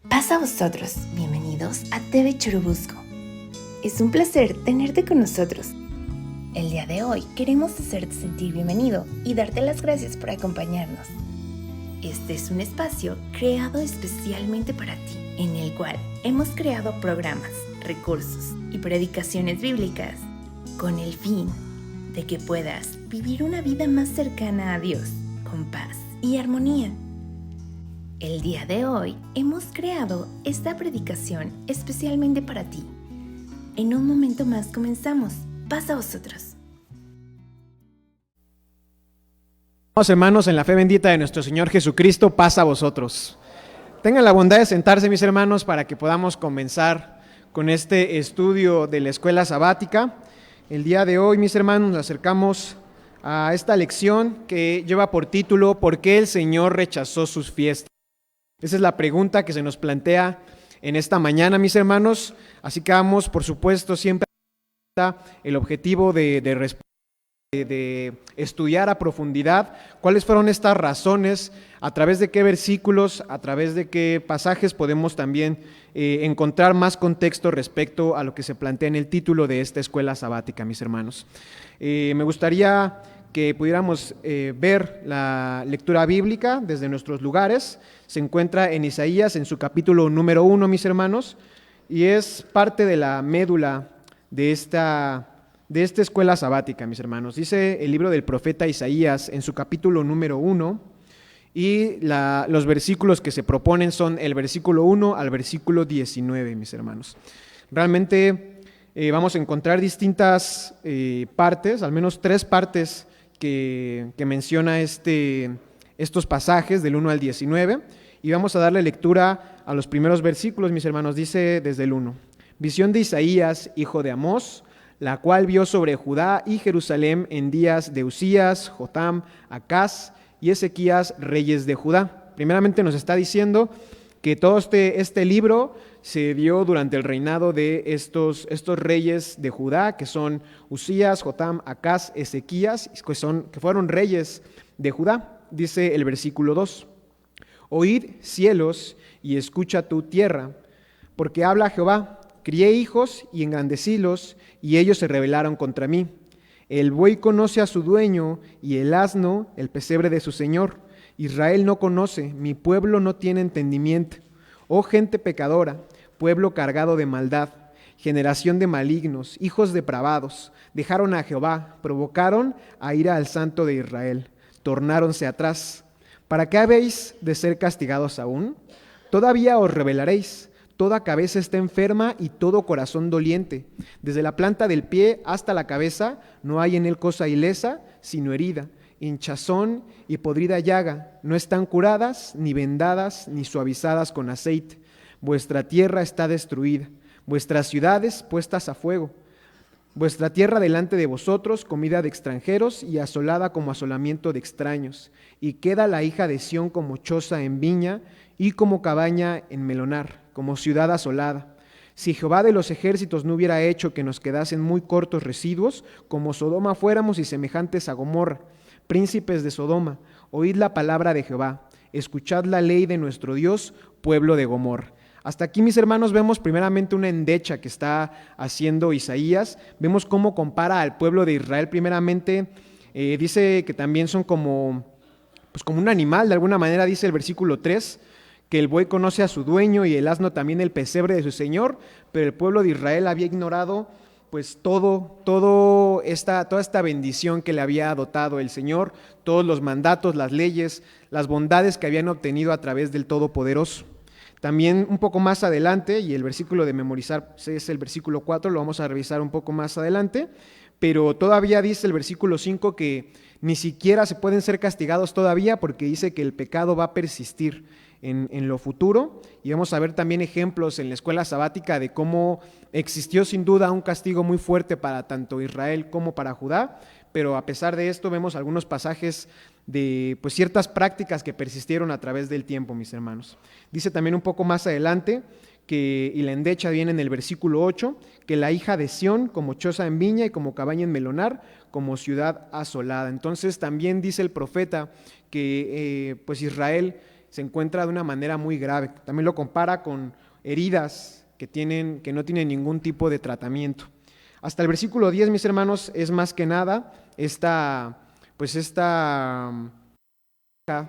Paz a vosotros, bienvenidos a TV Churubusco. Es un placer tenerte con nosotros. El día de hoy queremos hacerte sentir bienvenido y darte las gracias por acompañarnos. Este es un espacio creado especialmente para ti, en el cual hemos creado programas, recursos y predicaciones bíblicas con el fin de que puedas vivir una vida más cercana a Dios, con paz y armonía. El día de hoy hemos creado esta predicación especialmente para ti. En un momento más comenzamos. Paz a vosotros. Hermanos, en la fe bendita de nuestro Señor Jesucristo, paz a vosotros. Tengan la bondad de sentarse, mis hermanos, para que podamos comenzar con este estudio de la escuela sabática. El día de hoy, mis hermanos, nos acercamos a esta lección que lleva por título ¿Por qué el Señor rechazó sus fiestas? Esa es la pregunta que se nos plantea en esta mañana, mis hermanos. Así que vamos, por supuesto, siempre el objetivo de estudiar a profundidad cuáles fueron estas razones, a través de qué versículos, a través de qué pasajes podemos también encontrar más contexto respecto a lo que se plantea en el título de esta escuela sabática, mis hermanos. Me gustaría que pudiéramos ver la lectura bíblica desde nuestros lugares. Se encuentra en Isaías, en su capítulo número 1, mis hermanos, y es parte de la médula de esta escuela sabática, mis hermanos. Dice el libro del profeta Isaías en su capítulo número 1, y los versículos que se proponen son el versículo 1 al versículo 19, mis hermanos. Realmente vamos a encontrar distintas partes, al menos 3 partes que menciona estos pasajes del 1 al 19, y vamos a darle lectura a los primeros versículos, mis hermanos. Dice desde el 1: Visión de Isaías, hijo de Amós, la cual vio sobre Judá y Jerusalén en días de Usías, Jotam, Acaz y Ezequías, reyes de Judá. Primeramente nos está diciendo que todo este libro se dio durante el reinado de estos reyes de Judá, que son Usías, Jotam, Acaz, Ezequías, que fueron reyes de Judá. Dice el versículo 2: Oíd, cielos, y escucha tu tierra, porque habla Jehová. Crié hijos y engrandecílos, y ellos se rebelaron contra mí. El buey conoce a su dueño, y el asno el pesebre de su señor. Israel no conoce, mi pueblo no tiene entendimiento. Oh gente pecadora, pueblo cargado de maldad, generación de malignos, hijos depravados, dejaron a Jehová, provocaron a ira al Santo de Israel, tornáronse atrás. ¿Para qué habéis de ser castigados aún? Todavía os rebelaréis. Toda cabeza está enferma y todo corazón doliente. Desde la planta del pie hasta la cabeza no hay en él cosa ilesa, sino herida, hinchazón y podrida llaga. No están curadas, ni vendadas, ni suavizadas con aceite. Vuestra tierra está destruida, vuestras ciudades puestas a fuego. Vuestra tierra delante de vosotros, comida de extranjeros y asolada como asolamiento de extraños. Y queda la hija de Sión como choza en viña y como cabaña en melonar, como ciudad asolada. Si Jehová de los ejércitos no hubiera hecho que nos quedasen muy cortos residuos, como Sodoma fuéramos y semejantes a Gomorra. Príncipes de Sodoma, oíd la palabra de Jehová, escuchad la ley de nuestro Dios, pueblo de Gomorra. Hasta aquí, mis hermanos, vemos primeramente una endecha que está haciendo Isaías. Vemos cómo compara al pueblo de Israel. Primeramente dice que también son como un animal, de alguna manera. Dice el versículo 3, que el buey conoce a su dueño y el asno también el pesebre de su señor, pero el pueblo de Israel había ignorado pues toda esta bendición que le había dotado el Señor, todos los mandatos, las leyes, las bondades que habían obtenido a través del Todopoderoso. También un poco más adelante, y el versículo de memorizar es el versículo 4, lo vamos a revisar un poco más adelante, pero todavía dice el versículo 5 que ni siquiera se pueden ser castigados todavía, porque dice que el pecado va a persistir en lo futuro. Y vamos a ver también ejemplos en la escuela sabática de cómo existió sin duda un castigo muy fuerte para tanto Israel como para Judá, pero a pesar de esto vemos algunos pasajes de ciertas prácticas que persistieron a través del tiempo, mis hermanos. Dice también un poco más adelante y la endecha viene en el versículo 8, que la hija de Sión como choza en viña y como cabaña en melonar, como ciudad asolada. Entonces también dice el profeta que Israel se encuentra de una manera muy grave. También lo compara con heridas que no tienen ningún tipo de tratamiento. Hasta el versículo 10, mis hermanos, es más que nada esta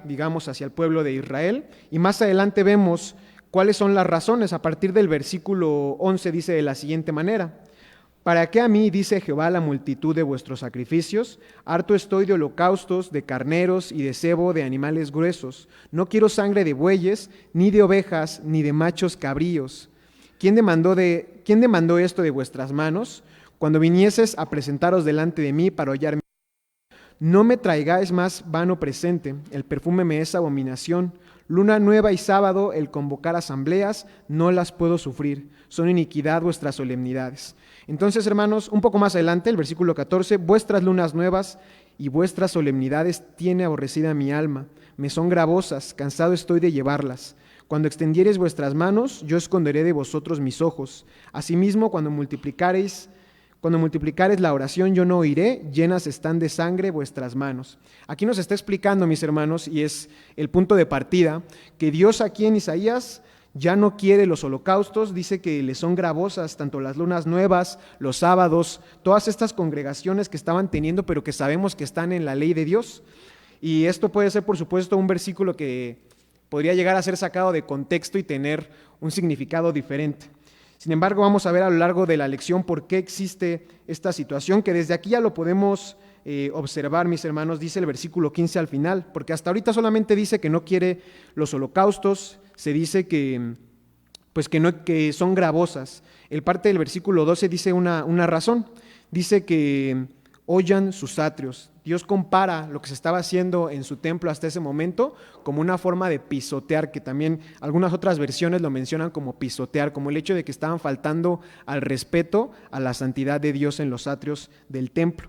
digamos, hacia el pueblo de Israel. Y más adelante vemos cuáles son las razones. A partir del versículo 11 dice de la siguiente manera: ¿para qué a mí, dice Jehová, la multitud de vuestros sacrificios? Harto estoy de holocaustos, de carneros y de sebo de animales gruesos. No quiero sangre de bueyes, ni de ovejas, ni de machos cabríos. ¿Quién demandó esto de vuestras manos? Cuando vinieses a presentaros delante de mí para hollar, no me traigáis más vano presente, el perfume me es abominación. Luna nueva y sábado, el convocar asambleas, no las puedo sufrir. Son iniquidad vuestras solemnidades. Entonces, hermanos, un poco más adelante, el versículo 14, vuestras lunas nuevas y vuestras solemnidades tiene aborrecida mi alma. Me son gravosas, cansado estoy de llevarlas. Cuando extendiereis vuestras manos, yo esconderé de vosotros mis ojos. Asimismo, cuando multiplicareis la oración, yo no oiré, llenas están de sangre vuestras manos. Aquí nos está explicando, mis hermanos, y es el punto de partida, que Dios aquí en Isaías ya no quiere los holocaustos, dice que le son gravosas tanto las lunas nuevas, los sábados, todas estas congregaciones que estaban teniendo, pero que sabemos que están en la ley de Dios. Y esto puede ser, por supuesto, un versículo que podría llegar a ser sacado de contexto y tener un significado diferente. Sin embargo, vamos a ver a lo largo de la lección por qué existe esta situación, que desde aquí ya lo podemos observar, mis hermanos. Dice el versículo 15 al final, porque hasta ahorita solamente dice que no quiere los holocaustos, se dice que son gravosas. El parte del versículo 12 dice una razón, dice que oyan sus atrios. Dios compara lo que se estaba haciendo en su templo hasta ese momento como una forma de pisotear, que también algunas otras versiones lo mencionan como pisotear, como el hecho de que estaban faltando al respeto a la santidad de Dios en los atrios del templo.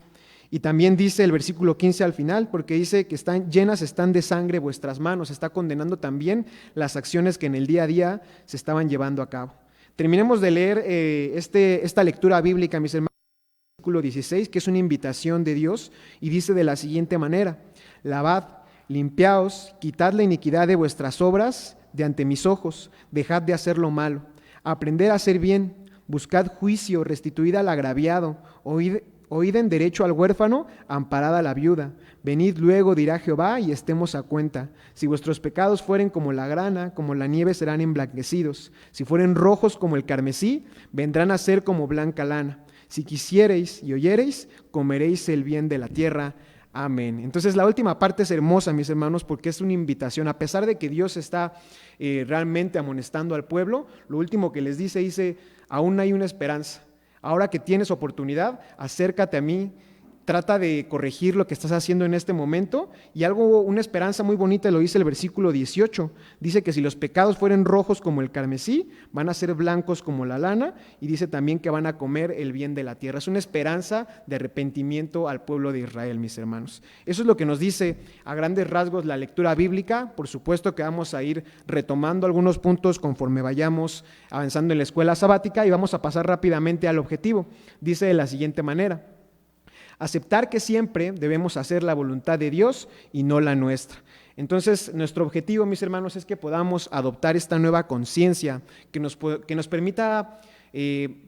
Y también dice el versículo 15 al final, porque dice que están de sangre vuestras manos, está condenando también las acciones que en el día a día se estaban llevando a cabo. Terminemos de leer esta lectura bíblica, mis hermanos. Versículo 16, que es una invitación de Dios, y dice de la siguiente manera: lavad, limpiaos, quitad la iniquidad de vuestras obras de ante mis ojos, dejad de hacer lo malo, aprended a hacer bien, buscad juicio, restituid al agraviado, oíd en derecho al huérfano, amparad a la viuda. Venid luego, dirá Jehová, y estemos a cuenta. Si vuestros pecados fueren como la grana, como la nieve serán emblanquecidos. Si fueren rojos como el carmesí, vendrán a ser como blanca lana. Si quisiereis y oyereis, comeréis el bien de la tierra. Amén. Entonces la última parte es hermosa, mis hermanos, porque es una invitación. A pesar de que Dios está realmente amonestando al pueblo, lo último que les dice, aún hay una esperanza. Ahora que tienes oportunidad, acércate a mí, trata de corregir lo que estás haciendo en este momento. Y una esperanza muy bonita lo dice el versículo 18. Dice que si los pecados fueren rojos como el carmesí, van a ser blancos como la lana. Y dice también que van a comer el bien de la tierra. Es una esperanza de arrepentimiento al pueblo de Israel, mis hermanos. Eso es lo que nos dice a grandes rasgos la lectura bíblica. Por supuesto que vamos a ir retomando algunos puntos conforme vayamos avanzando en la escuela sabática, y vamos a pasar rápidamente al objetivo. Dice de la siguiente manera: aceptar que siempre debemos hacer la voluntad de Dios y no la nuestra. Entonces, nuestro objetivo, mis hermanos, es que podamos adoptar esta nueva conciencia que nos permita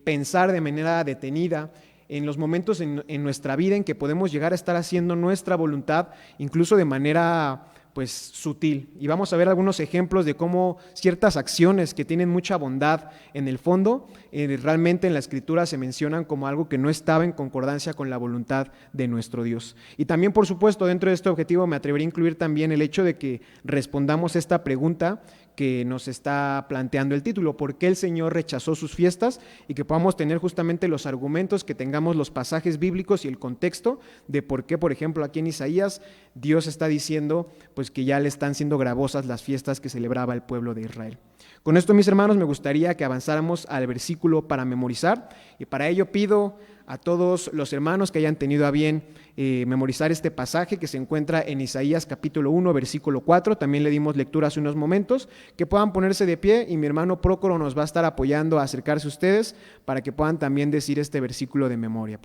pensar de manera detenida en los momentos en nuestra vida en que podemos llegar a estar haciendo nuestra voluntad, incluso de manera sutil. Y vamos a ver algunos ejemplos de cómo ciertas acciones que tienen mucha bondad en el fondo, realmente en la Escritura se mencionan como algo que no estaba en concordancia con la voluntad de nuestro Dios. Y también, por supuesto, dentro de este objetivo me atrevería a incluir también el hecho de que respondamos esta pregunta que nos está planteando el título: ¿por qué el Señor rechazó sus fiestas? Y que podamos tener justamente los argumentos, que tengamos los pasajes bíblicos y el contexto de por qué, por ejemplo, aquí en Isaías, Dios está diciendo que ya le están siendo gravosas las fiestas que celebraba el pueblo de Israel. Con esto, mis hermanos, me gustaría que avanzáramos al versículo para memorizar, y para ello pido a todos los hermanos que hayan tenido a bien memorizar este pasaje que se encuentra en Isaías capítulo 1, versículo 4, también le dimos lectura hace unos momentos, que puedan ponerse de pie, y mi hermano Prócoro nos va a estar apoyando a acercarse a ustedes para que puedan también decir este versículo de memoria.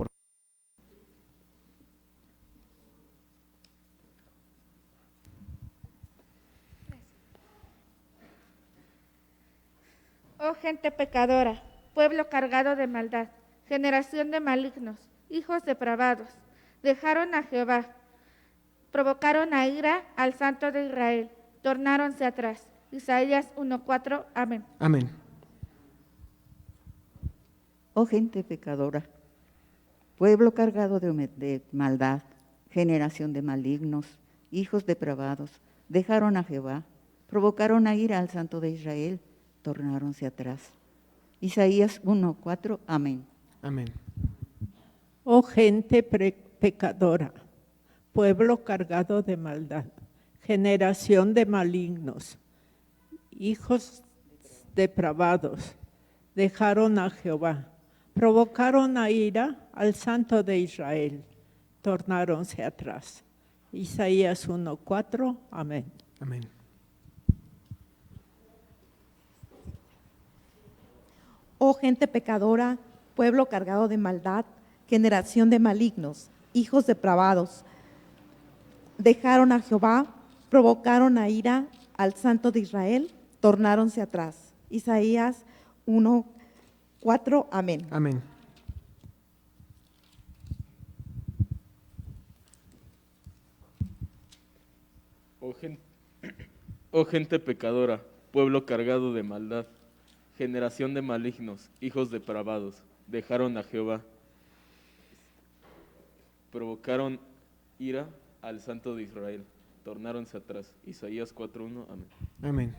Oh gente pecadora, pueblo cargado de maldad, generación de malignos, hijos depravados, dejaron a Jehová, provocaron a ira al Santo de Israel, tornáronse atrás. Isaías 1:4, amén. Amén. Oh gente pecadora, pueblo cargado de maldad, generación de malignos, hijos depravados, dejaron a Jehová, provocaron a ira al Santo de Israel, tornáronse atrás. Isaías 1:4, amén. Amén. Oh gente pecadora, pueblo cargado de maldad, generación de malignos, hijos depravados, dejaron a Jehová, provocaron a ira al Santo de Israel, tornáronse atrás. Isaías 1:4, amén. Amén. Oh gente pecadora, pueblo cargado de maldad, generación de malignos, hijos depravados, dejaron a Jehová, provocaron a ira al Santo de Israel, tornáronse atrás. Isaías 1:4, amén. Amén. Oh gente pecadora, pueblo cargado de maldad, generación de malignos, hijos depravados, dejaron a Jehová, provocaron ira al Santo de Israel, tornáronse atrás. Isaías 4:1, amén. Amén.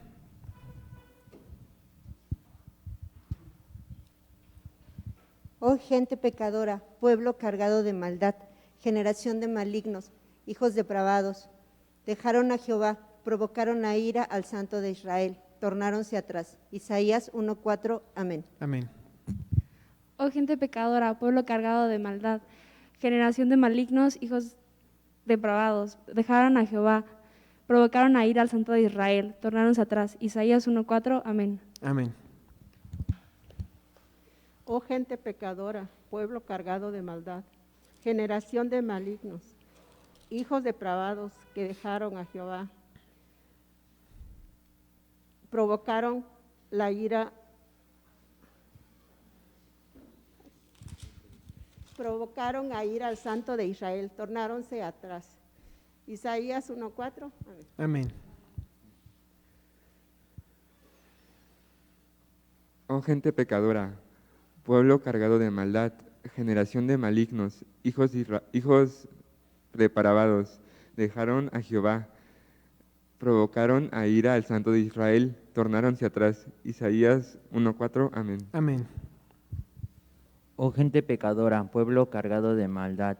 Oh gente pecadora, pueblo cargado de maldad, generación de malignos, hijos depravados, dejaron a Jehová, provocaron a ira al Santo de Israel, tornáronse atrás. Isaías 1:4, amén. Amén. Oh gente pecadora, pueblo cargado de maldad, generación de malignos, hijos depravados, dejaron a Jehová, provocaron a ira al Santo de Israel, tornáronse atrás. Isaías 1:4, amén. Amén. Oh gente pecadora, pueblo cargado de maldad, generación de malignos, hijos depravados que dejaron a Jehová, provocaron la ira, provocaron a ira al Santo de Israel, tornáronse atrás. Isaías 1:4, amén. Amén. Oh gente pecadora, pueblo cargado de maldad, generación de malignos, hijos depravados, dejaron a Jehová, provocaron a ira al Santo de Israel, tornáronse atrás. Isaías 1:4, amén. Amén. Oh gente pecadora, pueblo cargado de maldad,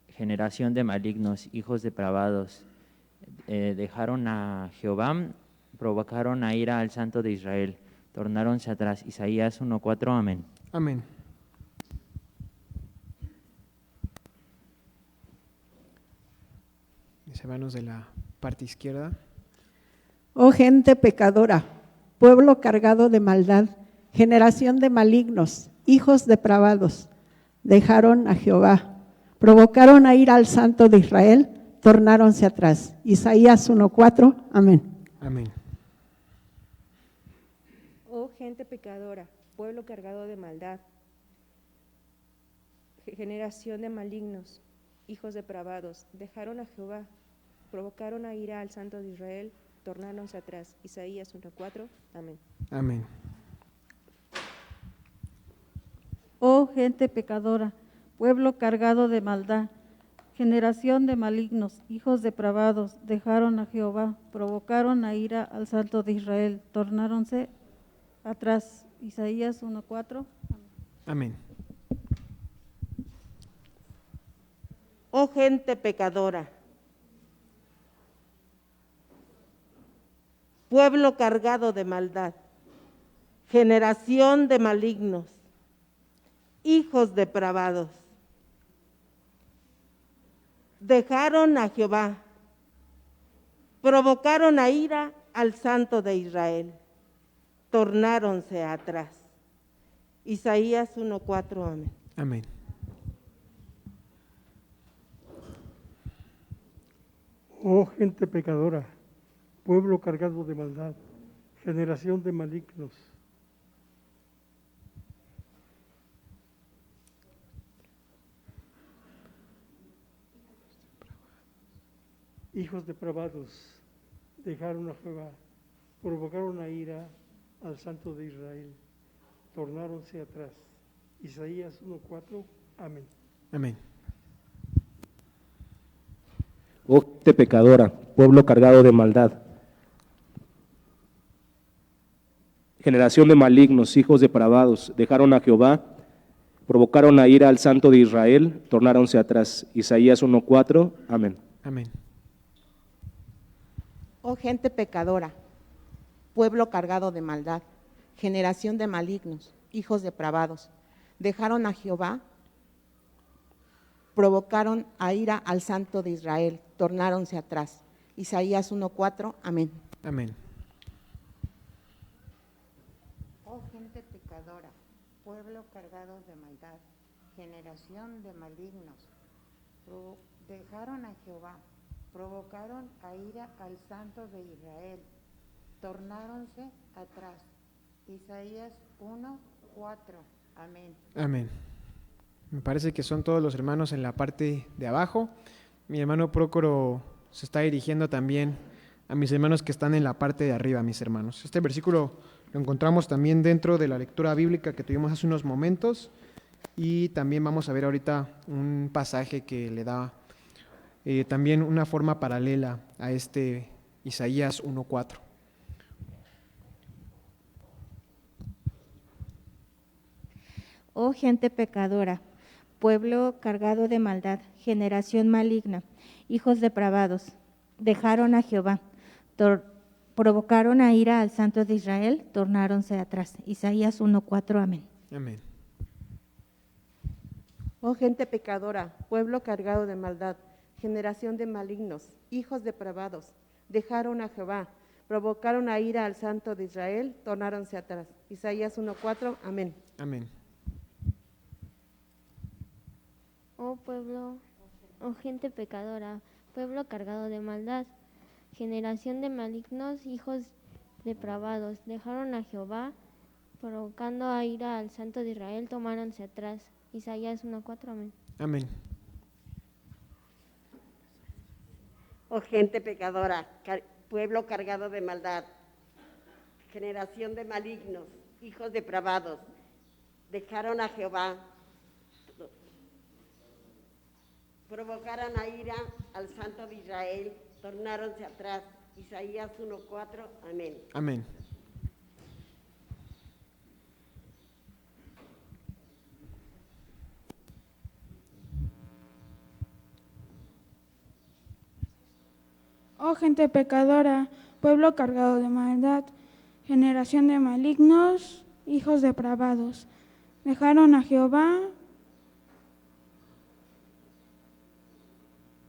generación de malignos, hijos depravados, dejaron a Jehová, provocaron a ira al Santo de Israel, tornáronse atrás. Isaías 1:4, amén. Amén. Mis hermanos de la parte izquierda. Oh gente pecadora, pueblo cargado de maldad, generación de malignos, hijos depravados, dejaron a Jehová, provocaron a ira al Santo de Israel, tornáronse atrás. Isaías 1:4, amén. Amén. Oh gente pecadora, pueblo cargado de maldad, generación de malignos, hijos depravados, dejaron a Jehová, provocaron a ira al Santo de Israel, tornáronse atrás. Isaías 1:4, amén. Amén. Oh gente pecadora, pueblo cargado de maldad, generación de malignos, hijos depravados, dejaron a Jehová, provocaron a ira al Santo de Israel, tornáronse atrás. Isaías 1:4. Amén. Oh gente pecadora, pueblo cargado de maldad, generación de malignos, hijos depravados, dejaron a Jehová, provocaron a ira al Santo de Israel, tornáronse atrás. Isaías 1:4, amén. Amén. Oh gente pecadora, pueblo cargado de maldad, generación de malignos, hijos depravados, dejaron a Jehová, provocaron a ira al Santo de Israel, tornáronse atrás. Isaías 1:4, amén. Amén. Oh gente pecadora, pueblo cargado de maldad, generación de malignos, hijos depravados, dejaron a Jehová, provocaron a ira al Santo de Israel, tornáronse atrás. Isaías 1:4, amén. Amén. Oh gente pecadora, pueblo cargado de maldad, generación de malignos, hijos depravados, dejaron a Jehová, provocaron a ira al Santo de Israel, tornáronse atrás. Isaías 1:4, amén. Amén. Oh gente pecadora, pueblo cargado de maldad, generación de malignos, dejaron a Jehová, provocaron a ira al Santo de Israel, tornáronse atrás. Isaías 1:4, amén. Amén. Me parece que son todos los hermanos en la parte de abajo. Mi hermano Prócoro se está dirigiendo también a mis hermanos que están en la parte de arriba, mis hermanos. Este versículo lo encontramos también dentro de la lectura bíblica que tuvimos hace unos momentos y también vamos a ver ahorita un pasaje que le da también una forma paralela a este Isaías 1:4. Oh gente pecadora, pueblo cargado de maldad, generación maligna, hijos depravados, dejaron a Jehová, provocaron a ira al Santo de Israel, tornáronse atrás. Isaías 1:4, amén. Amén. Oh gente pecadora, pueblo cargado de maldad, generación de malignos, hijos depravados, dejaron a Jehová, provocaron a ira al Santo de Israel, tornáronse atrás. Isaías 1:4, amén. Amén. Oh gente pecadora, pueblo cargado de maldad, generación de malignos, hijos depravados, dejaron a Jehová, provocando a ira al Santo de Israel, tomáronse atrás. Isaías 1:4, amén. Amén. Oh gente pecadora, pueblo cargado de maldad, generación de malignos, hijos depravados, dejaron a Jehová, provocaron a ira al Santo de Israel, tornáronse atrás. Isaías 1:4, amén. Amén. Oh gente pecadora, pueblo cargado de maldad, generación de malignos, hijos depravados, dejaron a Jehová,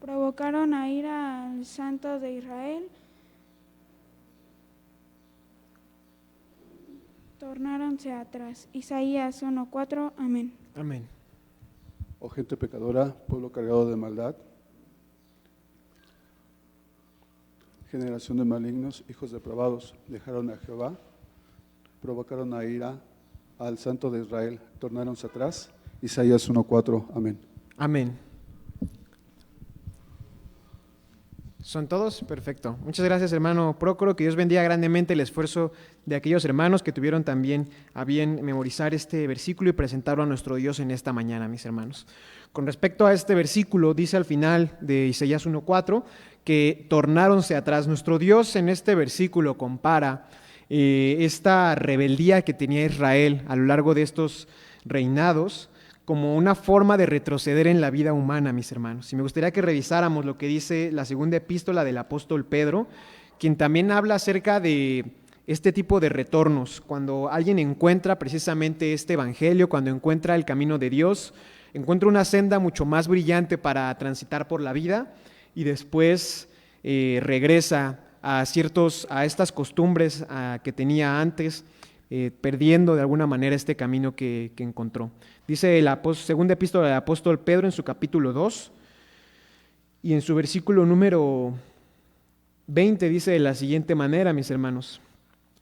provocaron a ira al Santo de Israel, tornáronse atrás. Isaías 1:4, amén. Amén. Oh gente pecadora, pueblo cargado de maldad, generación de malignos, hijos depravados, dejaron a Jehová, provocaron a ira al Santo de Israel, tornáronse atrás. Isaías 1:4, amén. Amén. ¿Son todos? Perfecto. Muchas gracias, hermano Prócoro. Que Dios bendiga grandemente el esfuerzo de aquellos hermanos que tuvieron también a bien memorizar este versículo y presentarlo a nuestro Dios en esta mañana, mis hermanos. Con respecto a este versículo, dice al final de Isaías 1:4 que tornáronse atrás. Nuestro Dios en este versículo compara esta rebeldía que tenía Israel a lo largo de estos reinados como una forma de retroceder en la vida humana, mis hermanos. Y me gustaría que revisáramos lo que dice la segunda epístola del apóstol Pedro, quien también habla acerca de este tipo de retornos. Cuando alguien encuentra precisamente este evangelio, cuando encuentra el camino de Dios, encuentra una senda mucho más brillante para transitar por la vida y después regresa a estas costumbres que tenía antes, perdiendo de alguna manera este camino que encontró. Dice la segunda epístola del apóstol Pedro en su capítulo 2 y en su versículo número 20 dice de la siguiente manera, mis hermanos: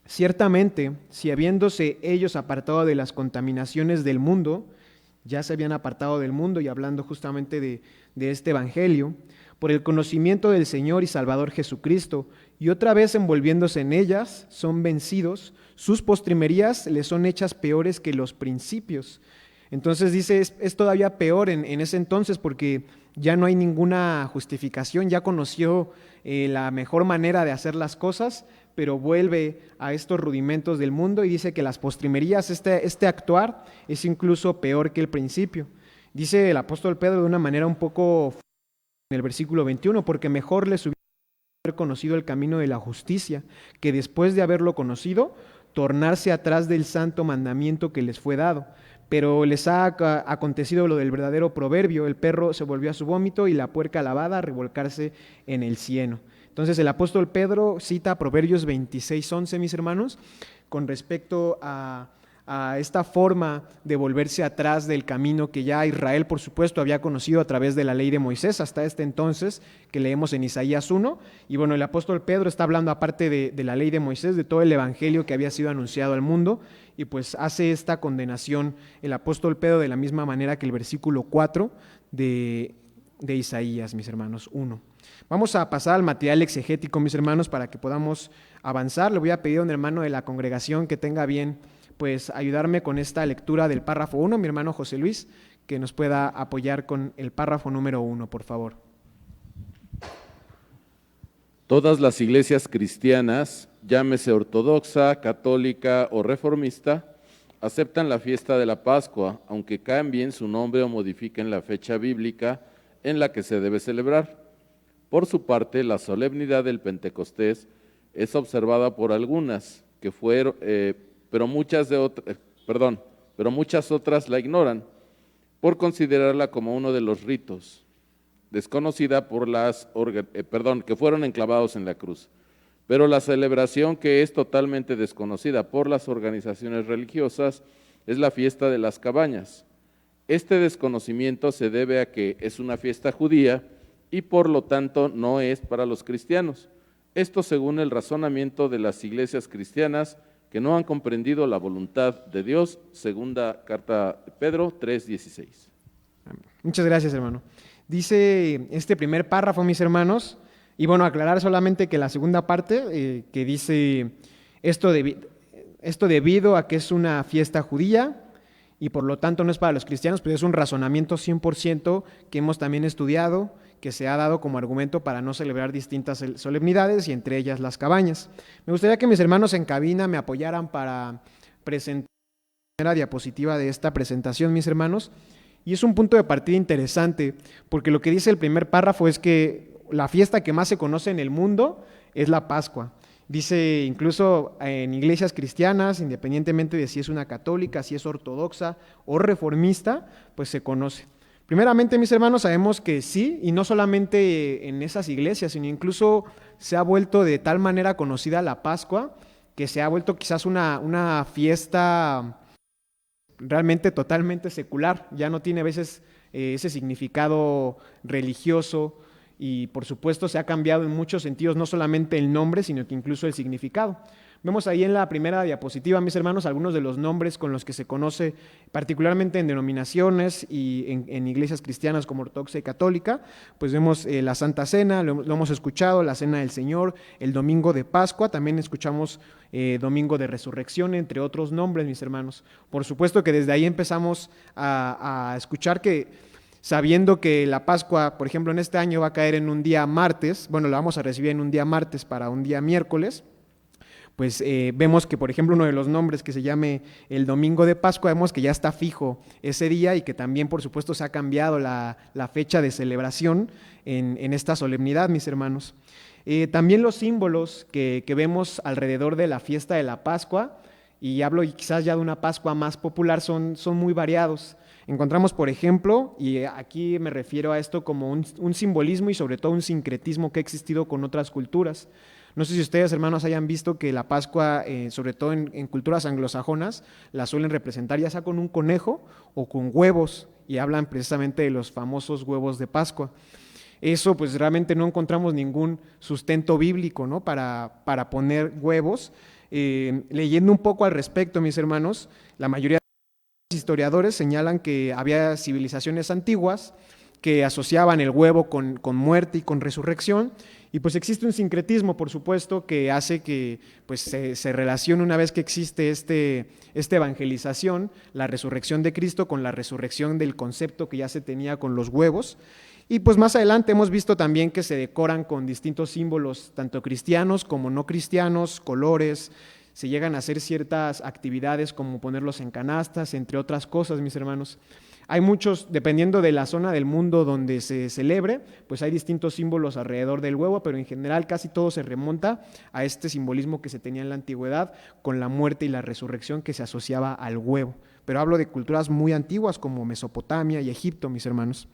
ciertamente, si habiéndose ellos apartado de las contaminaciones del mundo, ya se habían apartado del mundo y hablando justamente de este evangelio, por el conocimiento del Señor y Salvador Jesucristo, y otra vez envolviéndose en ellas, son vencidos, sus postrimerías les son hechas peores que los principios. Entonces dice, es todavía peor en ese entonces porque ya no hay ninguna justificación, ya conoció la mejor manera de hacer las cosas, pero vuelve a estos rudimentos del mundo y dice que las postrimerías, este actuar, es incluso peor que el principio. Dice el apóstol Pedro de una manera un poco en el versículo 21, porque mejor les hubiera haber conocido el camino de la justicia, que después de haberlo conocido, tornarse atrás del santo mandamiento que les fue dado. Pero les ha acontecido lo del verdadero proverbio, el perro se volvió a su vómito y la puerca lavada a revolcarse en el cieno. Entonces el apóstol Pedro cita Proverbios 26:11, mis hermanos, con respecto a esta forma de volverse atrás del camino que ya Israel, por supuesto, había conocido a través de la ley de Moisés hasta este entonces, que leemos en Isaías 1. Y bueno, el apóstol Pedro está hablando, aparte de la ley de Moisés, de todo el evangelio que había sido anunciado al mundo, y pues hace esta condenación el apóstol Pedro de la misma manera que el versículo 4 de Isaías, mis hermanos, 1. Vamos a pasar al material exegético, mis hermanos, para que podamos avanzar. Le voy a pedir a un hermano de la congregación que tenga bien pues ayudarme con esta lectura del párrafo 1, mi hermano José Luis, que nos pueda apoyar con el párrafo número 1, por favor. Todas las iglesias cristianas, llámese ortodoxa, católica o reformista, aceptan la fiesta de la Pascua, aunque cambien su nombre o modifiquen la fecha bíblica en la que se debe celebrar. Por su parte, la solemnidad del Pentecostés es observada por algunas, pero muchas otras la ignoran, por considerarla como uno de los ritos, desconocida por que fueron enclavados en la cruz. Pero la celebración que es totalmente desconocida por las organizaciones religiosas es la fiesta de las cabañas. Este desconocimiento se debe a que es una fiesta judía y por lo tanto no es para los cristianos. Esto según el razonamiento de las iglesias cristianas que no han comprendido la voluntad de Dios, segunda carta de Pedro 3:16. Muchas gracias, hermano. Dice este primer párrafo, mis hermanos, y bueno, aclarar solamente que la segunda parte, que dice esto debido a que es una fiesta judía y por lo tanto no es para los cristianos, pero es un razonamiento 100% que hemos también estudiado, que se ha dado como argumento para no celebrar distintas solemnidades y entre ellas las cabañas. Me gustaría que mis hermanos en cabina me apoyaran para presentar la primera diapositiva de esta presentación, mis hermanos, y es un punto de partida interesante, porque lo que dice el primer párrafo es que la fiesta que más se conoce en el mundo es la Pascua. Dice incluso en iglesias cristianas, independientemente de si es una católica, si es ortodoxa o reformista, pues se conoce. Primeramente, mis hermanos, sabemos que sí, y no solamente en esas iglesias, sino incluso se ha vuelto de tal manera conocida la Pascua, que se ha vuelto quizás una fiesta realmente totalmente secular, ya no tiene a veces ese significado religioso, y por supuesto se ha cambiado en muchos sentidos, no solamente el nombre, sino que incluso el significado. Vemos ahí en la primera diapositiva, mis hermanos, algunos de los nombres con los que se conoce, particularmente en denominaciones y en iglesias cristianas como ortodoxa y católica. Pues vemos la Santa Cena, lo hemos escuchado, la Cena del Señor, el Domingo de Pascua, también escuchamos Domingo de Resurrección, entre otros nombres, mis hermanos. Por supuesto que desde ahí empezamos a escuchar que, sabiendo que la Pascua, por ejemplo, en este año va a caer en un día martes, bueno, la vamos a recibir en un día martes para un día miércoles, pues vemos que, por ejemplo, uno de los nombres que se llame el Domingo de Pascua, vemos que ya está fijo ese día y que también, por supuesto, se ha cambiado la fecha de celebración en esta solemnidad, mis hermanos. También los símbolos que vemos alrededor de la fiesta de la Pascua, y hablo quizás ya de una Pascua más popular, son muy variados. Encontramos, por ejemplo, y aquí me refiero a esto como un simbolismo y sobre todo un sincretismo que ha existido con otras culturas. No sé si ustedes, hermanos, hayan visto que la Pascua, sobre todo en culturas anglosajonas, la suelen representar ya sea con un conejo o con huevos, y hablan precisamente de los famosos huevos de Pascua. Eso pues realmente no encontramos ningún sustento bíblico, ¿no?, para poner huevos. Leyendo un poco al respecto, mis hermanos, la mayoría de los historiadores señalan que había civilizaciones antiguas que asociaban el huevo con muerte y con resurrección. Y pues existe un sincretismo, por supuesto, que hace que pues, se relacione una vez que existe esta evangelización, la resurrección de Cristo, con la resurrección del concepto que ya se tenía con los huevos. Y pues más adelante hemos visto también que se decoran con distintos símbolos, tanto cristianos como no cristianos, colores. Se llegan a hacer ciertas actividades como ponerlos en canastas, entre otras cosas, mis hermanos. Hay muchos, dependiendo de la zona del mundo donde se celebre, pues hay distintos símbolos alrededor del huevo, pero en general casi todo se remonta a este simbolismo que se tenía en la antigüedad con la muerte y la resurrección que se asociaba al huevo. Pero hablo de culturas muy antiguas como Mesopotamia y Egipto, mis hermanos.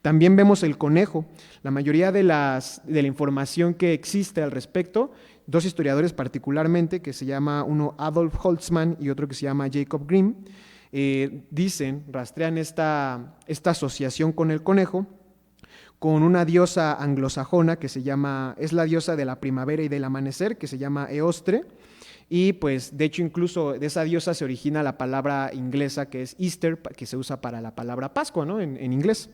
También vemos el conejo. La mayoría de la información que existe al respecto, dos historiadores particularmente, que se llama uno Adolf Holtzmann y otro que se llama Jacob Grimm, rastrean esta asociación con el conejo, con una diosa anglosajona que es la diosa de la primavera y del amanecer, que se llama Eostre, y pues de hecho incluso de esa diosa se origina la palabra inglesa que es Easter, que se usa para la palabra Pascua, ¿no? en inglés.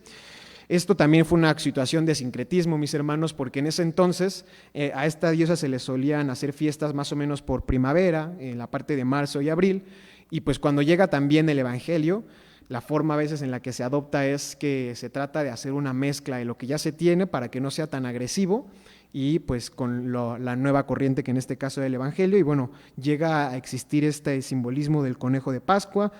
Esto también fue una situación de sincretismo, mis hermanos, porque en ese entonces a esta diosa se le solían hacer fiestas más o menos por primavera, en la parte de marzo y abril, y pues cuando llega también el Evangelio, la forma a veces en la que se adopta es que se trata de hacer una mezcla de lo que ya se tiene para que no sea tan agresivo y pues con la nueva corriente que en este caso es el Evangelio, y bueno, llega a existir este simbolismo del conejo de Pascua.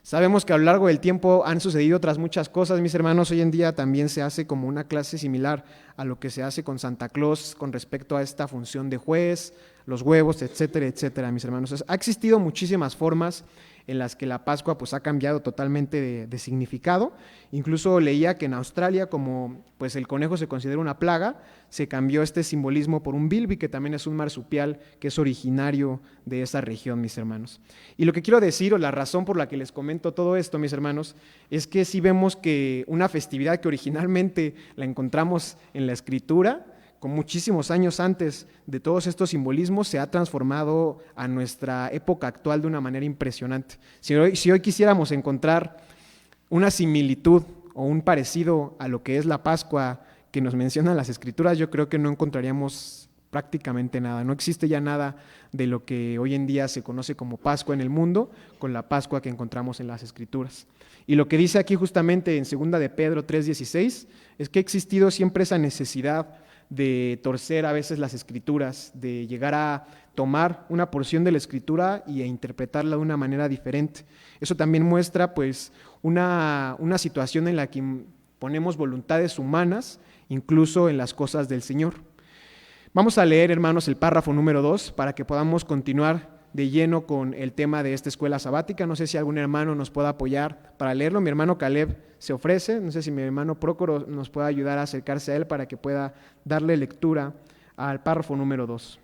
Sabemos que a lo largo del tiempo han sucedido otras muchas cosas, mis hermanos. Hoy en día también se hace como una clase similar a lo que se hace con Santa Claus con respecto a esta función de juez, los huevos, etcétera, etcétera, mis hermanos. Ha existido muchísimas formas en las que la Pascua pues ha cambiado totalmente de significado. Incluso leía que en Australia, como pues el conejo se considera una plaga, se cambió este simbolismo por un bilby, que también es un marsupial que es originario de esa región, mis hermanos. Y lo que quiero decir, o la razón por la que les comento todo esto, mis hermanos, es que sí vemos que una festividad que originalmente la encontramos en la Escritura, con muchísimos años antes de todos estos simbolismos, se ha transformado a nuestra época actual de una manera impresionante. Si hoy quisiéramos encontrar una similitud o un parecido a lo que es la Pascua que nos mencionan las Escrituras, yo creo que no encontraríamos prácticamente nada. No existe ya nada de lo que hoy en día se conoce como Pascua en el mundo con la Pascua que encontramos en las Escrituras. Y lo que dice aquí justamente en 2 de Pedro 3:16 es que ha existido siempre esa necesidad de torcer a veces las Escrituras, de llegar a tomar una porción de la Escritura y a interpretarla de una manera diferente. Eso también muestra pues una situación en la que ponemos voluntades humanas, incluso en las cosas del Señor. Vamos a leer, hermanos, el párrafo número 2 para que podamos continuar de lleno con el tema de esta escuela sabática. No sé si algún hermano nos pueda apoyar para leerlo. Mi hermano Caleb se ofrece. No sé si mi hermano Prócoro nos pueda ayudar a acercarse a él para que pueda darle lectura al párrafo número 2.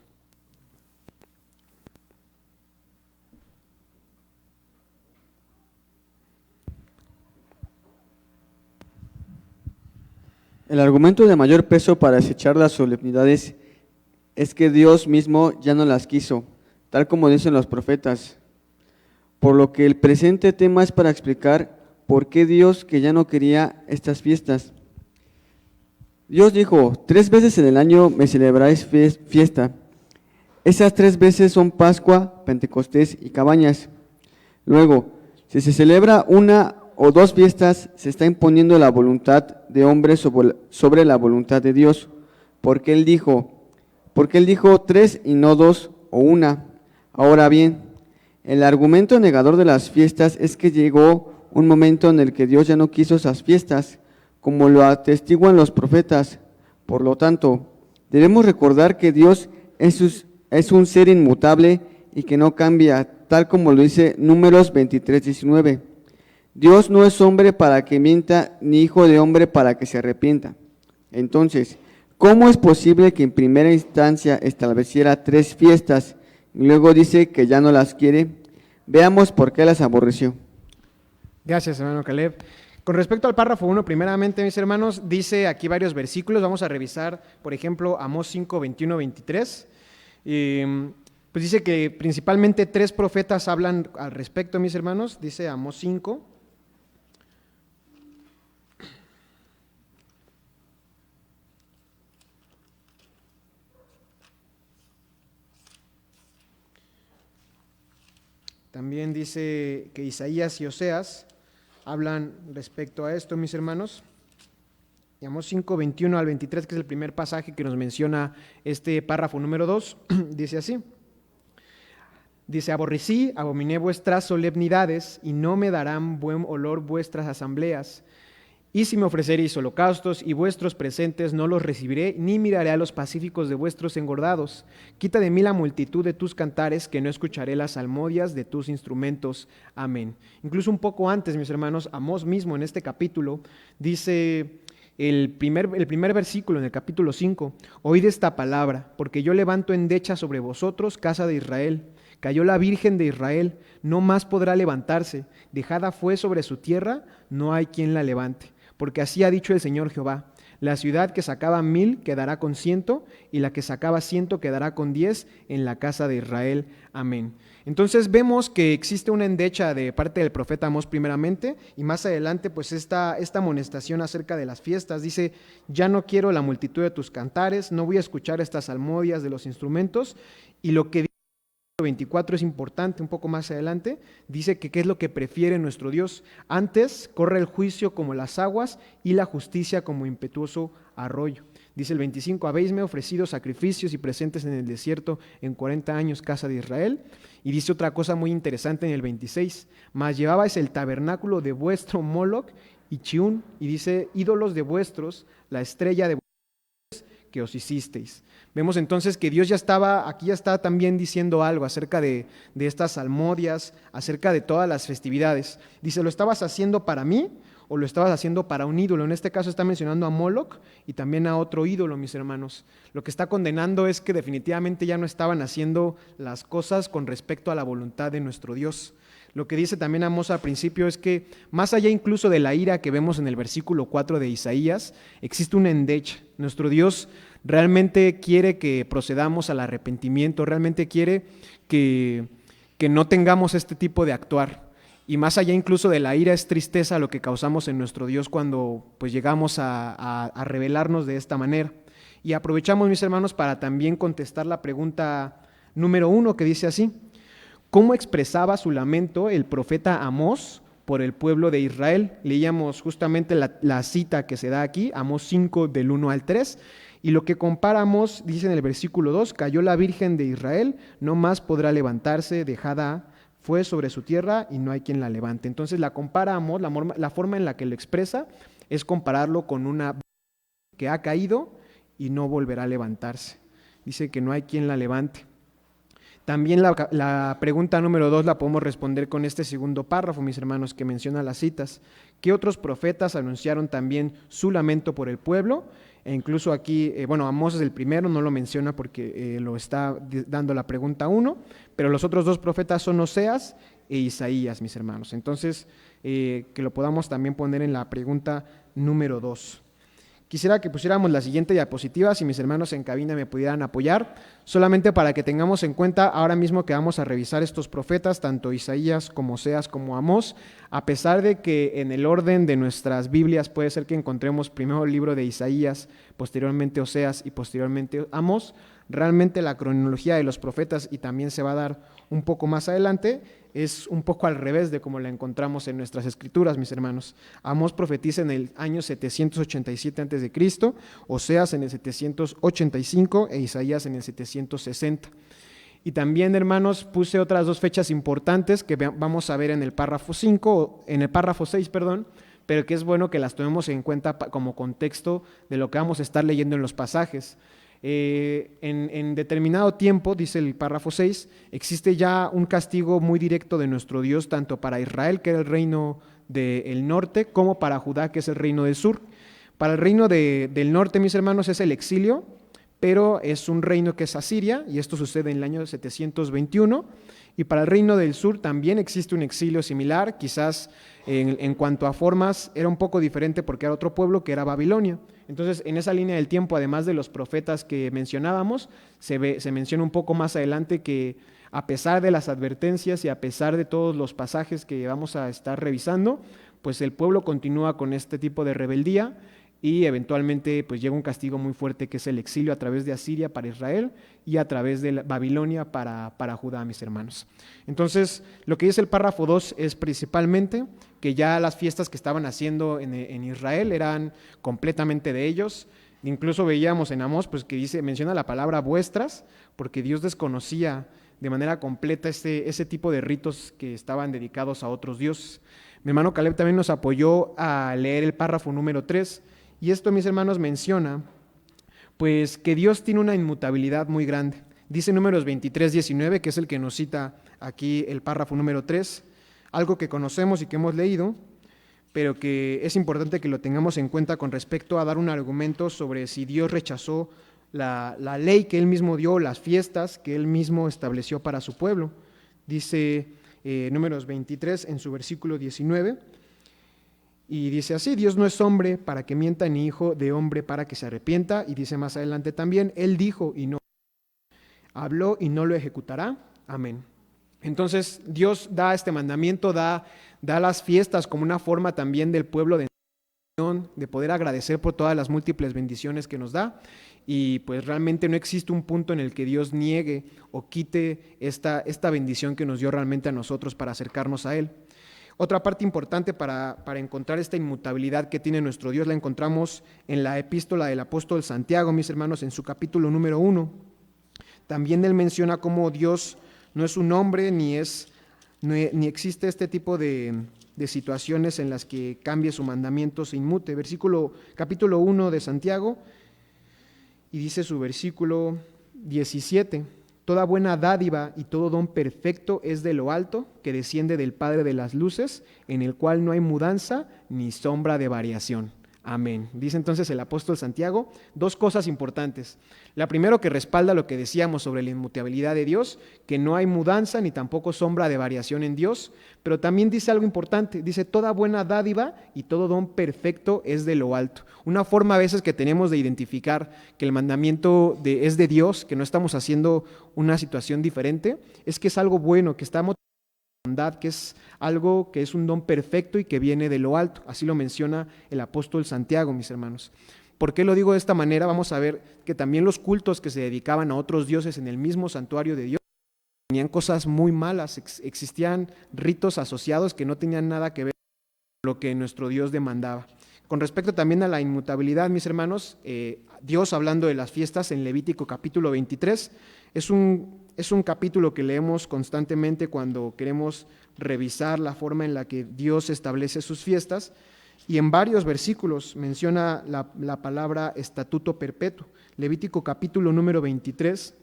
El argumento de mayor peso para desechar las solemnidades es que Dios mismo ya no las quiso, tal como dicen los profetas. Por lo que el presente tema es para explicar por qué Dios que ya no quería estas fiestas. Dios dijo, 3 veces en el año me celebráis fiesta. Esas 3 veces son Pascua, Pentecostés y Cabañas. Luego, si se celebra 1 o 2 fiestas, se está imponiendo la voluntad de hombre sobre la voluntad de Dios, porque Él dijo 3 y no 2 o 1. Ahora bien, el argumento negador de las fiestas es que llegó un momento en el que Dios ya no quiso esas fiestas, como lo atestiguan los profetas. Por lo tanto, debemos recordar que Dios es un ser inmutable y que no cambia, tal como lo dice Números 23:19. Dios no es hombre para que mienta, ni hijo de hombre para que se arrepienta. Entonces, ¿cómo es posible que en primera instancia estableciera 3 fiestas y luego dice que ya no las quiere? Veamos por qué las aborreció. Gracias, hermano Caleb. Con respecto al párrafo 1, primeramente, mis hermanos, dice aquí varios versículos. Vamos a revisar, por ejemplo, Amós 5, 21, 23. Pues dice que principalmente 3 profetas hablan al respecto, mis hermanos. Dice Amós 5. También dice que Isaías y Oseas hablan respecto a esto, mis hermanos. Y Amós 5, 21 al 23, que es el primer pasaje que nos menciona este párrafo número 2, dice así. Dice, aborrecí, abominé vuestras solemnidades, y no me darán buen olor vuestras asambleas. Y si me ofreceréis holocaustos y vuestros presentes, no los recibiré, ni miraré a los pacíficos de vuestros engordados. Quita de mí la multitud de tus cantares, que no escucharé las salmodias de tus instrumentos. Amén. Incluso un poco antes, mis hermanos, Amós mismo en este capítulo dice el primer versículo en el capítulo 5, oíd esta palabra, porque yo levanto endecha sobre vosotros, casa de Israel. Cayó la Virgen de Israel, no más podrá levantarse. Dejada fue sobre su tierra, no hay quien la levante. Porque así ha dicho el Señor Jehová, la ciudad que sacaba 1000 quedará con 100, y la que sacaba 100 quedará con 10 en la casa de Israel. Amén. Entonces vemos que existe una endecha de parte del profeta Amós primeramente, y más adelante pues esta amonestación acerca de las fiestas. Dice, ya no quiero la multitud de tus cantares, no voy a escuchar estas salmodias de los instrumentos. Y lo que 24 es importante, un poco más adelante, dice que qué es lo que prefiere nuestro Dios. Antes corre el juicio como las aguas y la justicia como impetuoso arroyo. Dice el 25, habéisme ofrecido sacrificios y presentes en el desierto en 40 años, casa de Israel. Y dice otra cosa muy interesante en el 26, mas llevabais el tabernáculo de vuestro Moloc y Chiún, y dice, ídolos de vuestros, la estrella de vuestros que os hicisteis. Vemos entonces que Dios aquí ya está también diciendo algo acerca de estas salmodias, acerca de todas las festividades. Dice, ¿lo estabas haciendo para mí o lo estabas haciendo para un ídolo? En este caso está mencionando a Moloc y también a otro ídolo, mis hermanos. Lo que está condenando es que definitivamente ya no estaban haciendo las cosas con respecto a la voluntad de nuestro Dios. Lo que dice también Amós al principio es que más allá incluso de la ira que vemos en el versículo 4 de Isaías, existe una endecha. Nuestro Dios realmente quiere que procedamos al arrepentimiento, realmente quiere que no tengamos este tipo de actuar. Y más allá incluso de la ira es tristeza lo que causamos en nuestro Dios cuando pues llegamos a rebelarnos de esta manera. Y aprovechamos, mis hermanos, para también contestar la pregunta número 1 que dice así: ¿cómo expresaba su lamento el profeta Amós por el pueblo de Israel? Leíamos justamente la cita que se da aquí, Amós 5 del 1 al 3, y lo que compara Amós, dice en el versículo 2, cayó la Virgen de Israel, no más podrá levantarse, dejada fue sobre su tierra y no hay quien la levante. Entonces la compara Amós, la forma en la que lo expresa es compararlo con una que ha caído y no volverá a levantarse. Dice que no hay quien la levante. También la pregunta número 2 la podemos responder con este segundo párrafo, mis hermanos, que menciona las citas. ¿Qué otros profetas anunciaron también su lamento por el pueblo? E incluso aquí, Amós es el primero, no lo menciona porque lo está dando la pregunta 1, pero los otros 2 profetas son Oseas e Isaías, mis hermanos. Entonces, que lo podamos también poner en la pregunta número 2. Quisiera que pusiéramos la siguiente diapositiva, si mis hermanos en cabina me pudieran apoyar, solamente para que tengamos en cuenta ahora mismo que vamos a revisar estos profetas, tanto Isaías como Oseas como Amós, a pesar de que en el orden de nuestras Biblias puede ser que encontremos primero el libro de Isaías, posteriormente Oseas y posteriormente Amós, realmente la cronología de los profetas, y también se va a dar un poco más adelante, es un poco al revés de como la encontramos en nuestras escrituras, mis hermanos. Amós profetiza en el año 787 a.C., Oseas en el 785 e Isaías en el 760. Y también, hermanos, puse otras 2 fechas importantes que vamos a ver en el párrafo 6, pero que es bueno que las tomemos en cuenta como contexto de lo que vamos a estar leyendo en los pasajes. En determinado tiempo, dice el párrafo 6, existe ya un castigo muy directo de nuestro Dios, tanto para Israel, que era el reino del norte, como para Judá, que es el reino del sur. Para el reino del norte, mis hermanos, es el exilio, pero es un reino que es Asiria, y esto sucede en el año 721, y para el reino del sur también existe un exilio similar, quizás en cuanto a formas era un poco diferente porque era otro pueblo que era Babilonia. Entonces, en esa línea del tiempo, además de los profetas que mencionábamos, se menciona un poco más adelante que a pesar de las advertencias y a pesar de todos los pasajes que vamos a estar revisando, pues el pueblo continúa con este tipo de rebeldía. y eventualmente pues llega un castigo muy fuerte que es el exilio a través de Asiria para Israel y a través de Babilonia para Judá, mis hermanos. Entonces, lo que dice el párrafo 2 es principalmente que ya las fiestas que estaban haciendo en Israel eran completamente de ellos. Incluso veíamos en Amós pues, que menciona la palabra vuestras, porque Dios desconocía de manera completa ese tipo de ritos que estaban dedicados a otros dioses. Mi hermano Caleb también nos apoyó a leer el párrafo número 3, y esto, mis hermanos, menciona pues que Dios tiene una inmutabilidad muy grande. Dice Números 23:19, que es el que nos cita aquí el párrafo número 3, algo que conocemos y que hemos leído, pero que es importante que lo tengamos en cuenta con respecto a dar un argumento sobre si Dios rechazó la ley que Él mismo dio, las fiestas que Él mismo estableció para su pueblo. Dice Números 23 en su versículo 19, y dice así: Dios no es hombre para que mienta, ni hijo de hombre para que se arrepienta. Y dice más adelante también: Él dijo y no habló y no lo ejecutará. Amén. Entonces Dios da este mandamiento, da las fiestas como una forma también del pueblo de poder agradecer por todas las múltiples bendiciones que nos da, y pues realmente no existe un punto en el que Dios niegue o quite esta bendición que nos dio realmente a nosotros para acercarnos a Él. Otra parte importante para encontrar esta inmutabilidad que tiene nuestro Dios la encontramos en la epístola del apóstol Santiago, mis hermanos, en su capítulo número 1. También él menciona cómo Dios no es un hombre, ni existe este tipo de situaciones en las que cambie su mandamiento, se inmute. Capítulo 1 de Santiago, y dice su versículo 17: Toda buena dádiva y todo don perfecto es de lo alto, que desciende del Padre de las luces, en el cual no hay mudanza ni sombra de variación. Amén. Dice entonces el apóstol Santiago dos cosas importantes. La primera, que respalda lo que decíamos sobre la inmutabilidad de Dios, que no hay mudanza ni tampoco sombra de variación en Dios, pero también dice algo importante, dice: toda buena dádiva y todo don perfecto es de lo alto. Una forma a veces que tenemos de identificar que el mandamiento es de Dios, que no estamos haciendo una situación diferente, es que es algo bueno, que estamos bondad, que es algo que es un don perfecto y que viene de lo alto. Así lo menciona el apóstol Santiago, mis hermanos. ¿Por qué lo digo de esta manera? Vamos a ver que también los cultos que se dedicaban a otros dioses en el mismo santuario de Dios tenían cosas muy malas, existían ritos asociados que no tenían nada que ver con lo que nuestro Dios demandaba. Con respecto también a la inmutabilidad, mis hermanos, Dios, hablando de las fiestas en Levítico capítulo 23, es un capítulo que leemos constantemente cuando queremos revisar la forma en la que Dios establece sus fiestas, y en varios versículos menciona la palabra estatuto perpetuo. Levítico capítulo número 23,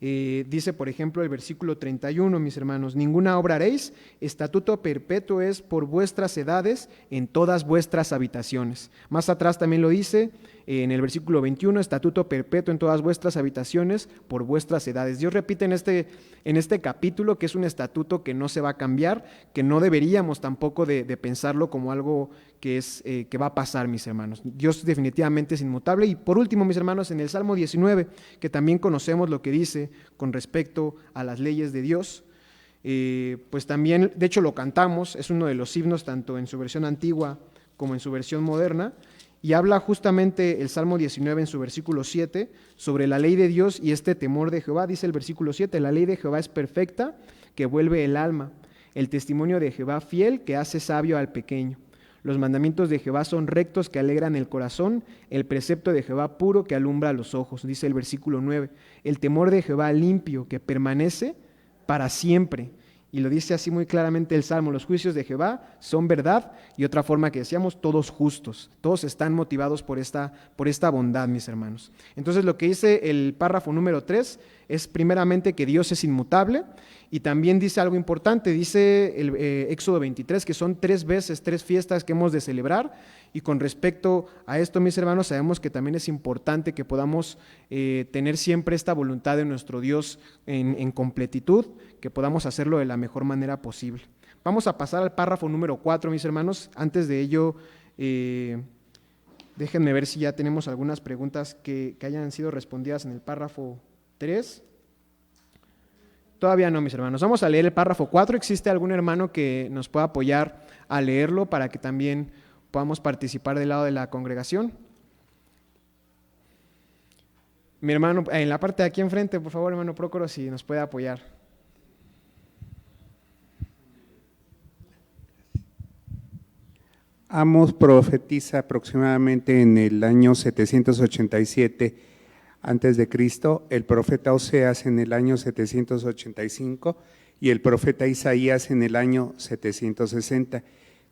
dice, por ejemplo, el versículo 31, mis hermanos: ninguna obra haréis, estatuto perpetuo es por vuestras edades en todas vuestras habitaciones. Más atrás también lo dice en el versículo 21, estatuto perpetuo en todas vuestras habitaciones por vuestras edades. Dios repite en este capítulo que es un estatuto que no se va a cambiar, que no deberíamos tampoco de pensarlo como algo que va a pasar, mis hermanos. Dios definitivamente es inmutable. Y por último, mis hermanos, en el Salmo 19, que también conocemos lo que dice con respecto a las leyes de Dios, pues también, de hecho lo cantamos, es uno de los himnos tanto en su versión antigua como en su versión moderna, y habla justamente el Salmo 19 en su versículo 7 sobre la ley de Dios y este temor de Jehová. Dice el versículo 7: la ley de Jehová es perfecta, que vuelve el alma, el testimonio de Jehová fiel, que hace sabio al pequeño. Los mandamientos de Jehová son rectos, que alegran el corazón, el precepto de Jehová puro, que alumbra los ojos. Dice el versículo 9: el temor de Jehová limpio, que permanece para siempre. Y lo dice así muy claramente el Salmo: los juicios de Jehová son verdad. Y otra forma que decíamos, todos justos, todos están motivados por esta bondad, mis hermanos. Entonces lo que dice el párrafo número 3 es primeramente que Dios es inmutable, y también dice algo importante, dice el Éxodo 23, que son 3 fiestas que hemos de celebrar. Y con respecto a esto, mis hermanos, sabemos que también es importante que podamos tener siempre esta voluntad de nuestro Dios en completitud, que podamos hacerlo de la mejor manera posible. Vamos a pasar al párrafo número 4, mis hermanos. Antes de ello, déjenme ver si ya tenemos algunas preguntas que hayan sido respondidas en el párrafo 3. Todavía no, mis hermanos. Vamos a leer el párrafo 4. ¿Existe algún hermano que nos pueda apoyar a leerlo para que también podamos participar del lado de la congregación. Mi hermano, en la parte de aquí enfrente, por favor, hermano Prócoro, si nos puede apoyar. Amos profetiza aproximadamente en el año 787 antes de Cristo, el profeta Oseas en el año 785 y el profeta Isaías en el año 760.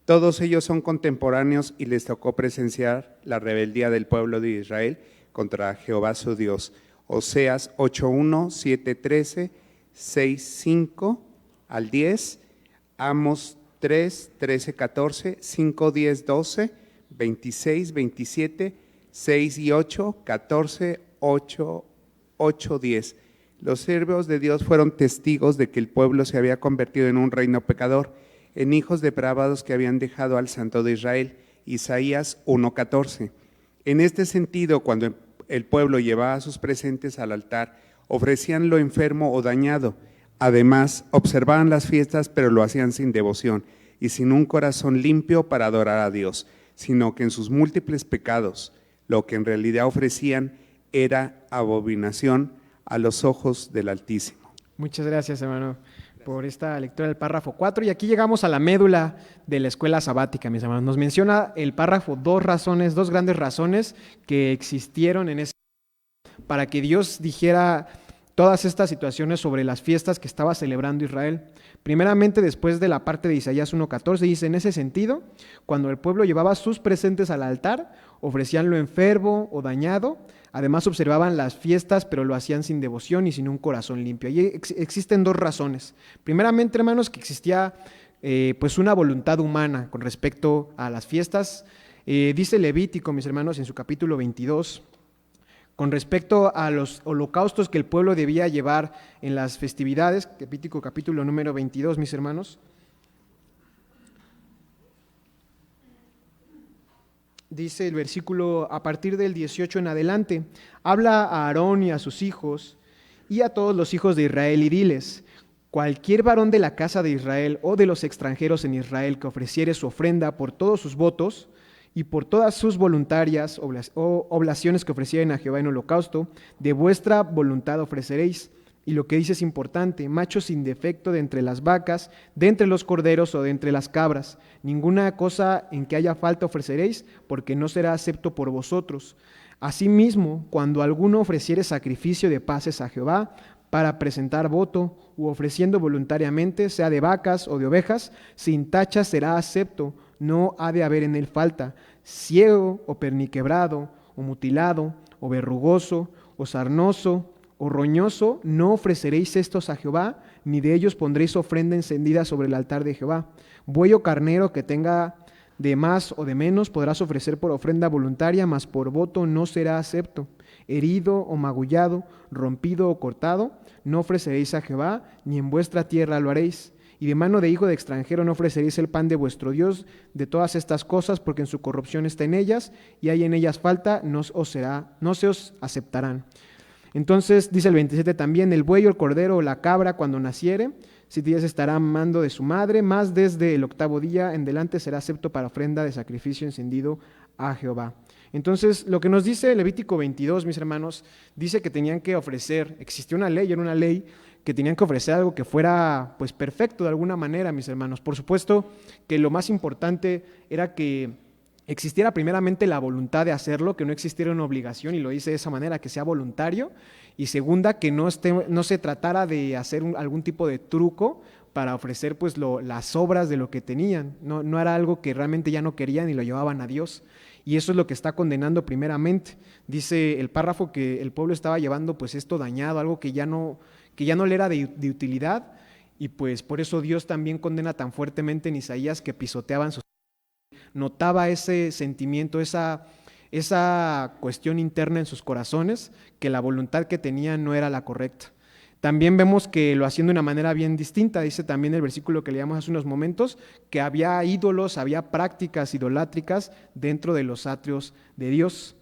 Todos ellos son contemporáneos y les tocó presenciar la rebeldía del pueblo de Israel contra Jehová su Dios. Oseas 8:1, 7:13, 6:5 al 10, Amos 3, 13, 14, 5, 10, 12, 26, 27, 6 y 8, 14, 8, 8, 10. Los siervos de Dios fueron testigos de que el pueblo se había convertido en un reino pecador, en hijos depravados que habían dejado al Santo de Israel. Isaías 1:14. En este sentido, cuando el pueblo llevaba sus presentes al altar, ofrecían lo enfermo o dañado. Además, observaban las fiestas, pero lo hacían sin devoción y sin un corazón limpio para adorar a Dios, sino que en sus múltiples pecados, lo que en realidad ofrecían era abominación a los ojos del Altísimo. Muchas gracias, hermano, por esta lectura del párrafo 4. Y aquí llegamos a la médula de la escuela sabática, mis hermanos. Nos menciona el párrafo dos grandes razones que existieron en ese para que Dios dijera todas estas situaciones sobre las fiestas que estaba celebrando Israel. Primeramente, después de la parte de Isaías 1:14, dice: en ese sentido, cuando el pueblo llevaba sus presentes al altar, ofrecían lo enfermo o dañado, además observaban las fiestas, pero lo hacían sin devoción y sin un corazón limpio. Allí existen dos razones. Primeramente, hermanos, que existía pues una voluntad humana con respecto a las fiestas. Dice Levítico, mis hermanos, en su capítulo 22, con respecto a los holocaustos que el pueblo debía llevar en las festividades, Levítico capítulo número 22, mis hermanos. Dice el versículo a partir del 18 en adelante: habla a Aarón y a sus hijos y a todos los hijos de Israel y diles: cualquier varón de la casa de Israel o de los extranjeros en Israel que ofreciere su ofrenda por todos sus votos y por todas sus voluntarias o oblaciones que ofrecieren a Jehová en holocausto, de vuestra voluntad ofreceréis. Y lo que dice es importante: machos sin defecto de entre las vacas, de entre los corderos o de entre las cabras. Ninguna cosa en que haya falta ofreceréis, porque no será acepto por vosotros. Asimismo, cuando alguno ofreciere sacrificio de paces a Jehová, para presentar voto, u ofreciendo voluntariamente, sea de vacas o de ovejas, sin tacha será acepto, no ha de haber en él falta. Ciego o perniquebrado, o mutilado, o verrugoso, o sarnoso, o roñoso, no ofreceréis estos a Jehová, ni de ellos pondréis ofrenda encendida sobre el altar de Jehová. Buey o carnero que tenga de más o de menos podrás ofrecer por ofrenda voluntaria, mas por voto no será acepto. Herido o magullado, rompido o cortado, no ofreceréis a Jehová, ni en vuestra tierra lo haréis. Y de mano de hijo de extranjero no ofreceréis el pan de vuestro Dios de todas estas cosas, porque en su corrupción está en ellas, y hay en ellas falta, no se os aceptarán. Entonces, dice el 27 también: el buey o el cordero o la cabra cuando naciere, 7 días estará mando de su madre, más desde el 8º día en delante será acepto para ofrenda de sacrificio encendido a Jehová. Entonces, lo que nos dice Levítico 22, mis hermanos, dice que tenían que ofrecer, existía una ley, era una ley, que tenían que ofrecer algo que fuera pues perfecto de alguna manera, mis hermanos. Por supuesto que lo más importante era que existiera primeramente la voluntad de hacerlo, que no existiera una obligación, y lo dice de esa manera, que sea voluntario, y segunda, que no se tratara de hacer algún tipo de truco para ofrecer pues las obras de lo que tenían. No era algo que realmente ya no querían y lo llevaban a Dios. Y eso es lo que está condenando primeramente. Dice el párrafo que el pueblo estaba llevando pues esto dañado, algo que ya no le era de utilidad, y pues por eso Dios también condena tan fuertemente en Isaías que pisoteaban sus... Notaba ese sentimiento, esa cuestión interna en sus corazones, que la voluntad que tenían no era la correcta. También vemos que lo hacían de una manera bien distinta. Dice también el versículo que leíamos hace unos momentos, que había ídolos, había prácticas idolátricas dentro de los atrios de Dios.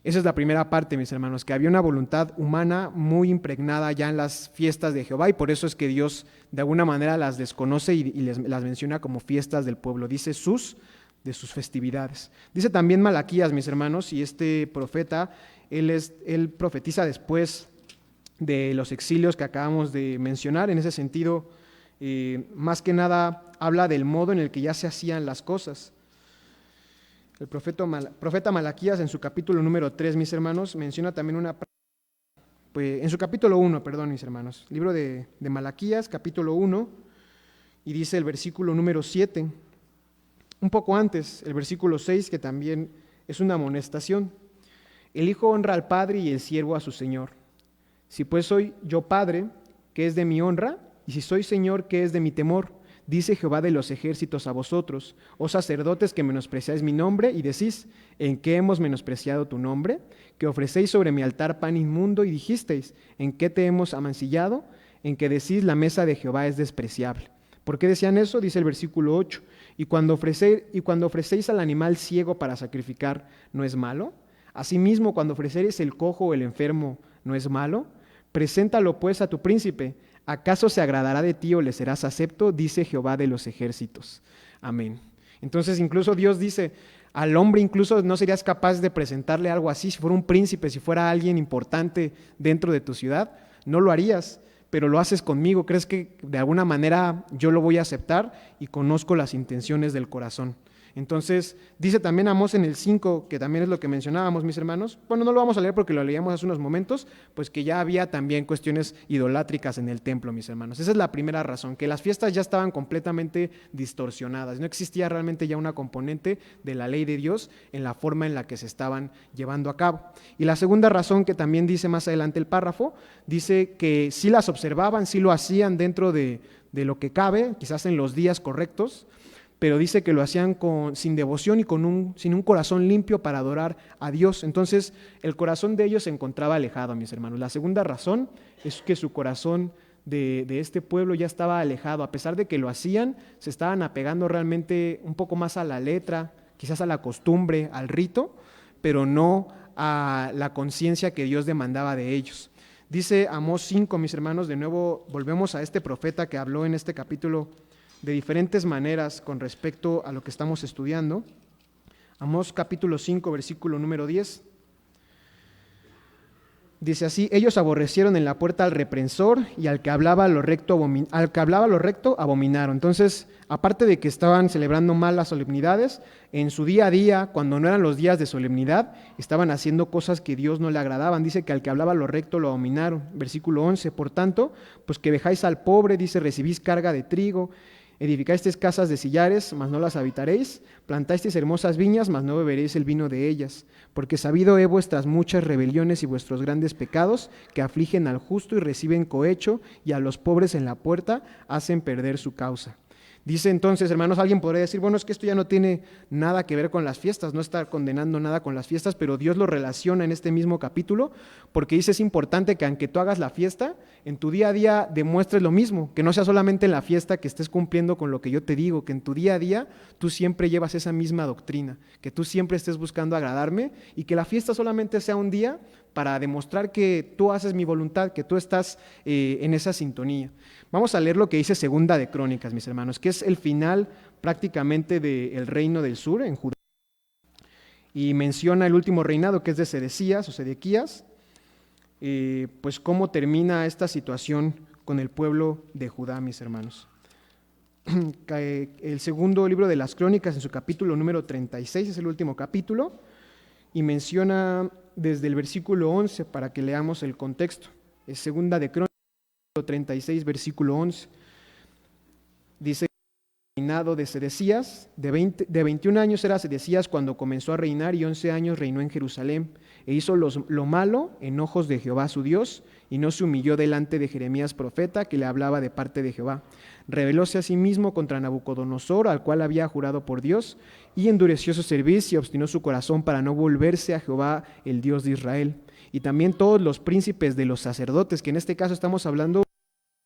Esa es la primera parte, mis hermanos, que había una voluntad humana muy impregnada ya en las fiestas de Jehová, y por eso es que Dios de alguna manera las desconoce y las menciona como fiestas del pueblo. Dice sus, sus festividades. Dice también Malaquías, mis hermanos, y este profeta, él profetiza después de los exilios que acabamos de mencionar. En ese sentido, más que nada habla del modo en el que ya se hacían las cosas. El profeta Malaquías en su capítulo número 3, mis hermanos, menciona también en su capítulo 1, perdón, mis hermanos, libro de Malaquías, capítulo 1, y dice el versículo número 7, un poco antes, el versículo 6, que también es una amonestación. El hijo honra al padre y el siervo a su señor. Si pues soy yo padre, ¿qué es de mi honra? Y si soy señor, ¿qué es de mi temor? Dice Jehová de los ejércitos a vosotros, oh sacerdotes que menospreciáis mi nombre, y decís, ¿en qué hemos menospreciado tu nombre? Que ofrecéis sobre mi altar pan inmundo, y dijisteis, ¿en qué te hemos amancillado? En que decís, la mesa de Jehová es despreciable. ¿Por qué decían eso? Dice el versículo 8, y cuando ofrecéis al animal ciego para sacrificar, ¿no es malo? Asimismo, cuando ofreceréis el cojo o el enfermo, ¿no es malo? Preséntalo pues a tu príncipe. ¿Acaso se agradará de ti o le serás acepto? Dice Jehová de los ejércitos. Amén. Entonces incluso Dios dice, al hombre incluso no serías capaz de presentarle algo así, si fuera un príncipe, si fuera alguien importante dentro de tu ciudad, no lo harías, pero lo haces conmigo. ¿Crees que de alguna manera yo lo voy a aceptar? Y conozco las intenciones del corazón. Entonces, dice también Amós en el 5, que también es lo que mencionábamos, mis hermanos. Bueno, no lo vamos a leer porque lo leíamos hace unos momentos, pues que ya había también cuestiones idolátricas en el templo, mis hermanos. Esa es la primera razón, que las fiestas ya estaban completamente distorsionadas. No existía realmente ya una componente de la ley de Dios en la forma en la que se estaban llevando a cabo. Y la segunda razón, que también dice más adelante el párrafo, dice que sí las observaban, sí lo hacían dentro de lo que cabe, quizás en los días correctos, pero dice que lo hacían sin devoción y sin un corazón limpio para adorar a Dios. Entonces, el corazón de ellos se encontraba alejado, mis hermanos. La segunda razón es que su corazón de este pueblo ya estaba alejado. A pesar de que lo hacían, se estaban apegando realmente un poco más a la letra, quizás a la costumbre, al rito, pero no a la conciencia que Dios demandaba de ellos. Dice Amós 5, mis hermanos, de nuevo volvemos a este profeta que habló en este capítulo de diferentes maneras con respecto a lo que estamos estudiando. Amós capítulo 5, versículo número 10. Dice así, ellos aborrecieron en la puerta al reprensor y al que hablaba lo recto abominaron. Entonces, aparte de que estaban celebrando mal las solemnidades, en su día a día, cuando no eran los días de solemnidad, estaban haciendo cosas que Dios no le agradaban. Dice que al que hablaba lo recto lo abominaron. Versículo 11, por tanto, pues que dejáis al pobre, dice, recibís carga de trigo, edificasteis casas de sillares, mas no las habitaréis, plantasteis hermosas viñas, mas no beberéis el vino de ellas, porque sabido he vuestras muchas rebeliones y vuestros grandes pecados, que afligen al justo y reciben cohecho, y a los pobres en la puerta hacen perder su causa. Dice entonces, hermanos, alguien podría decir, bueno, es que esto ya no tiene nada que ver con las fiestas, no está condenando nada con las fiestas, pero Dios lo relaciona en este mismo capítulo, porque dice, es importante que aunque tú hagas la fiesta, en tu día a día demuestres lo mismo, que no sea solamente en la fiesta que estés cumpliendo con lo que yo te digo, que en tu día a día tú siempre llevas esa misma doctrina, que tú siempre estés buscando agradarme y que la fiesta solamente sea un día para demostrar que tú haces mi voluntad, que tú estás en esa sintonía. Vamos a leer lo que dice Segunda de Crónicas, mis hermanos, que es el final prácticamente del reino del sur en Judá. Y menciona el último reinado, que es de Sedequías, pues cómo termina esta situación con el pueblo de Judá, mis hermanos. El segundo libro de las Crónicas, en su capítulo número 36, es el último capítulo, y menciona desde el versículo 11 para que leamos el contexto. Es Segunda de Crónicas 36, versículo 11. Dice, reinado de Sedecías, de 21 años era Sedecías cuando comenzó a reinar, y 11 años reinó en Jerusalén, e hizo lo malo en ojos de Jehová su Dios, y no se humilló delante de Jeremías profeta, que le hablaba de parte de Jehová. Rebelóse a sí mismo contra Nabucodonosor, al cual había jurado por Dios, y endureció su cerviz y obstinó su corazón para no volverse a Jehová, el Dios de Israel. Y también todos los príncipes de los sacerdotes, que en este caso estamos hablando de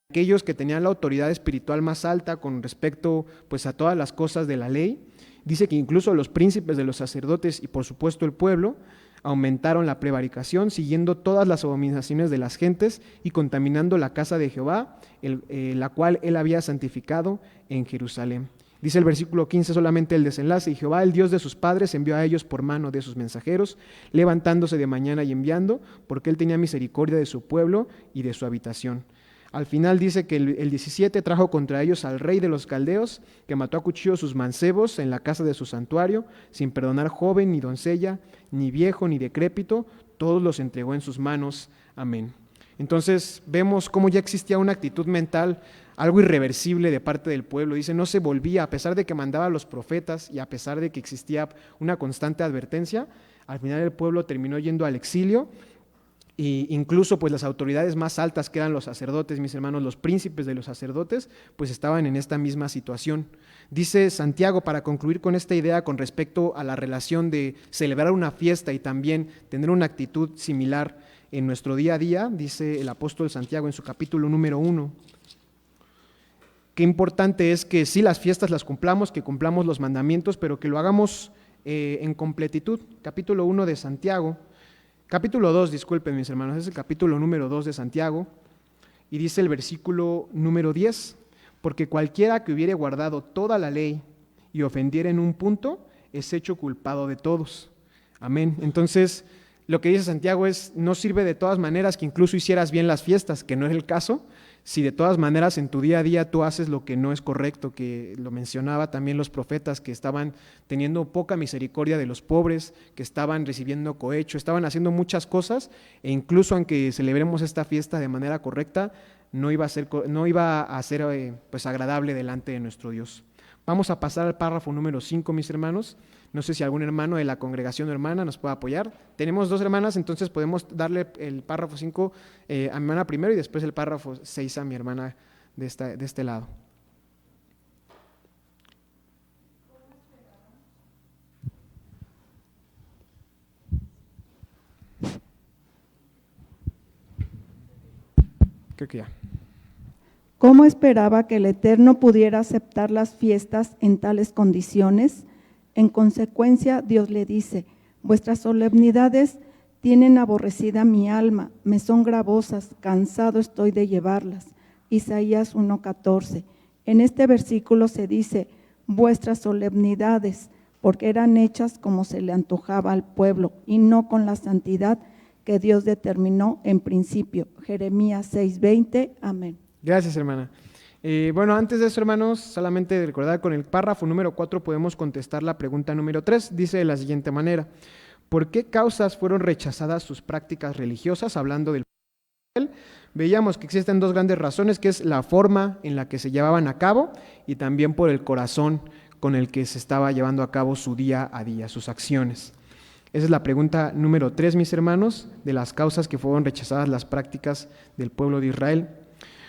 aquellos que tenían la autoridad espiritual más alta con respecto pues a todas las cosas de la ley. Dice que incluso los príncipes de los sacerdotes y por supuesto el pueblo aumentaron la prevaricación, siguiendo todas las abominaciones de las gentes y contaminando la casa de Jehová, la cual él había santificado en Jerusalén. Dice el versículo 15 solamente el desenlace: y Jehová, el Dios de sus padres, envió a ellos por mano de sus mensajeros, levantándose de mañana y enviando, porque él tenía misericordia de su pueblo y de su habitación. Al final dice que el 17 trajo contra ellos al rey de los caldeos, que mató a cuchillo sus mancebos en la casa de su santuario, sin perdonar joven ni doncella, ni viejo ni decrépito, todos los entregó en sus manos. Amén. Entonces vemos cómo ya existía una actitud mental, algo irreversible de parte del pueblo. Dice, no se volvía, a pesar de que mandaba a los profetas y a pesar de que existía una constante advertencia, al final el pueblo terminó yendo al exilio. Y incluso pues las autoridades más altas, que eran los sacerdotes, mis hermanos, los príncipes de los sacerdotes, pues estaban en esta misma situación. Dice Santiago, para concluir con esta idea con respecto a la relación de celebrar una fiesta y también tener una actitud similar en nuestro día a día, dice el apóstol Santiago en su capítulo número 1, qué importante es que sí las fiestas las cumplamos, que cumplamos los mandamientos, pero que lo hagamos en completitud. Capítulo 1 de Santiago. Capítulo 2, disculpen mis hermanos, es el capítulo número 2 de Santiago, y dice el versículo número 10, porque cualquiera que hubiere guardado toda la ley y ofendiera en un punto, es hecho culpado de todos. Amén. Entonces, lo que dice Santiago es, no sirve de todas maneras que incluso hicieras bien las fiestas, que no es el caso, si de todas maneras en tu día a día tú haces lo que no es correcto, que lo mencionaba también los profetas, que estaban teniendo poca misericordia de los pobres, que estaban recibiendo cohecho, estaban haciendo muchas cosas, e incluso aunque celebremos esta fiesta de manera correcta, no iba a ser pues agradable delante de nuestro Dios. Vamos a pasar al párrafo número 5, mis hermanos. No sé si algún hermano de la congregación o hermana nos puede apoyar. Tenemos 2 hermanas, entonces podemos darle el párrafo 5 a mi hermana primero y después el párrafo 6 a mi hermana de este lado. Creo que ya. ¿Cómo esperaba que el Eterno pudiera aceptar las fiestas en tales condiciones? En consecuencia, Dios le dice, vuestras solemnidades tienen aborrecida mi alma, me son gravosas, cansado estoy de llevarlas. Isaías 1:14. En este versículo se dice, vuestras solemnidades, porque eran hechas como se le antojaba al pueblo y no con la santidad que Dios determinó en principio. Jeremías 6:20. Amén. Gracias, hermana. Bueno, antes de eso, hermanos, solamente recordar con el párrafo número 4 podemos contestar la pregunta número 3. Dice de la siguiente manera: ¿por qué causas fueron rechazadas sus prácticas religiosas? Hablando del pueblo, veíamos que existen 2 grandes razones, que es la forma en la que se llevaban a cabo y también por el corazón con el que se estaba llevando a cabo su día a día, sus acciones. Esa es la pregunta número 3, mis hermanos, de las causas que fueron rechazadas las prácticas del pueblo de Israel.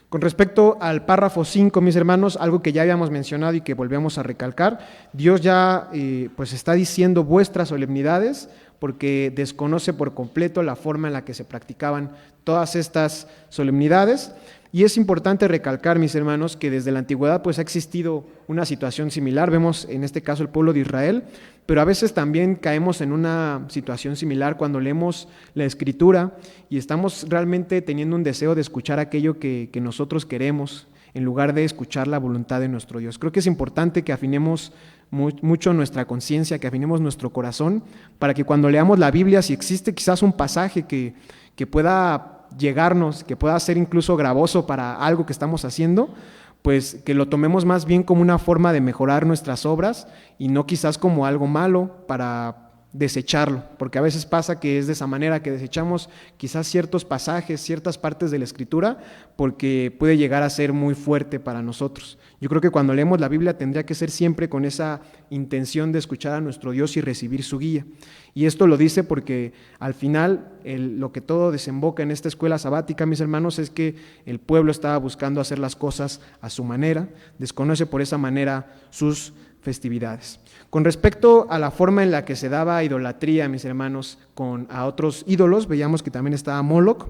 Con respecto al párrafo 5, mis hermanos, algo que ya habíamos mencionado y que volvemos a recalcar, Dios ya pues está diciendo vuestras solemnidades porque desconoce por completo la forma en la que se practicaban todas estas solemnidades. Y es importante recalcar, mis hermanos, que desde la antigüedad pues ha existido una situación similar. Vemos en este caso el pueblo de Israel, pero a veces también caemos en una situación similar cuando leemos la Escritura y estamos realmente teniendo un deseo de escuchar aquello que nosotros queremos en lugar de escuchar la voluntad de nuestro Dios. Creo que es importante que afinemos mucho nuestra conciencia, que afinemos nuestro corazón, para que cuando leamos la Biblia, si existe quizás un pasaje que pueda llegarnos, que pueda ser incluso gravoso para algo que estamos haciendo, pues que lo tomemos más bien como una forma de mejorar nuestras obras y no quizás como algo malo para desecharlo, porque a veces pasa que es de esa manera que desechamos quizás ciertos pasajes, ciertas partes de la Escritura, porque puede llegar a ser muy fuerte para nosotros. Yo creo que cuando leemos la Biblia tendría que ser siempre con esa intención de escuchar a nuestro Dios y recibir su guía. Y esto lo dice porque al final lo que todo desemboca en esta escuela sabática, mis hermanos, es que el pueblo estaba buscando hacer las cosas a su manera, desconoce por esa manera sus festividades. Con respecto a la forma en la que se daba idolatría, mis hermanos, a otros ídolos, veíamos que también estaba Moloch,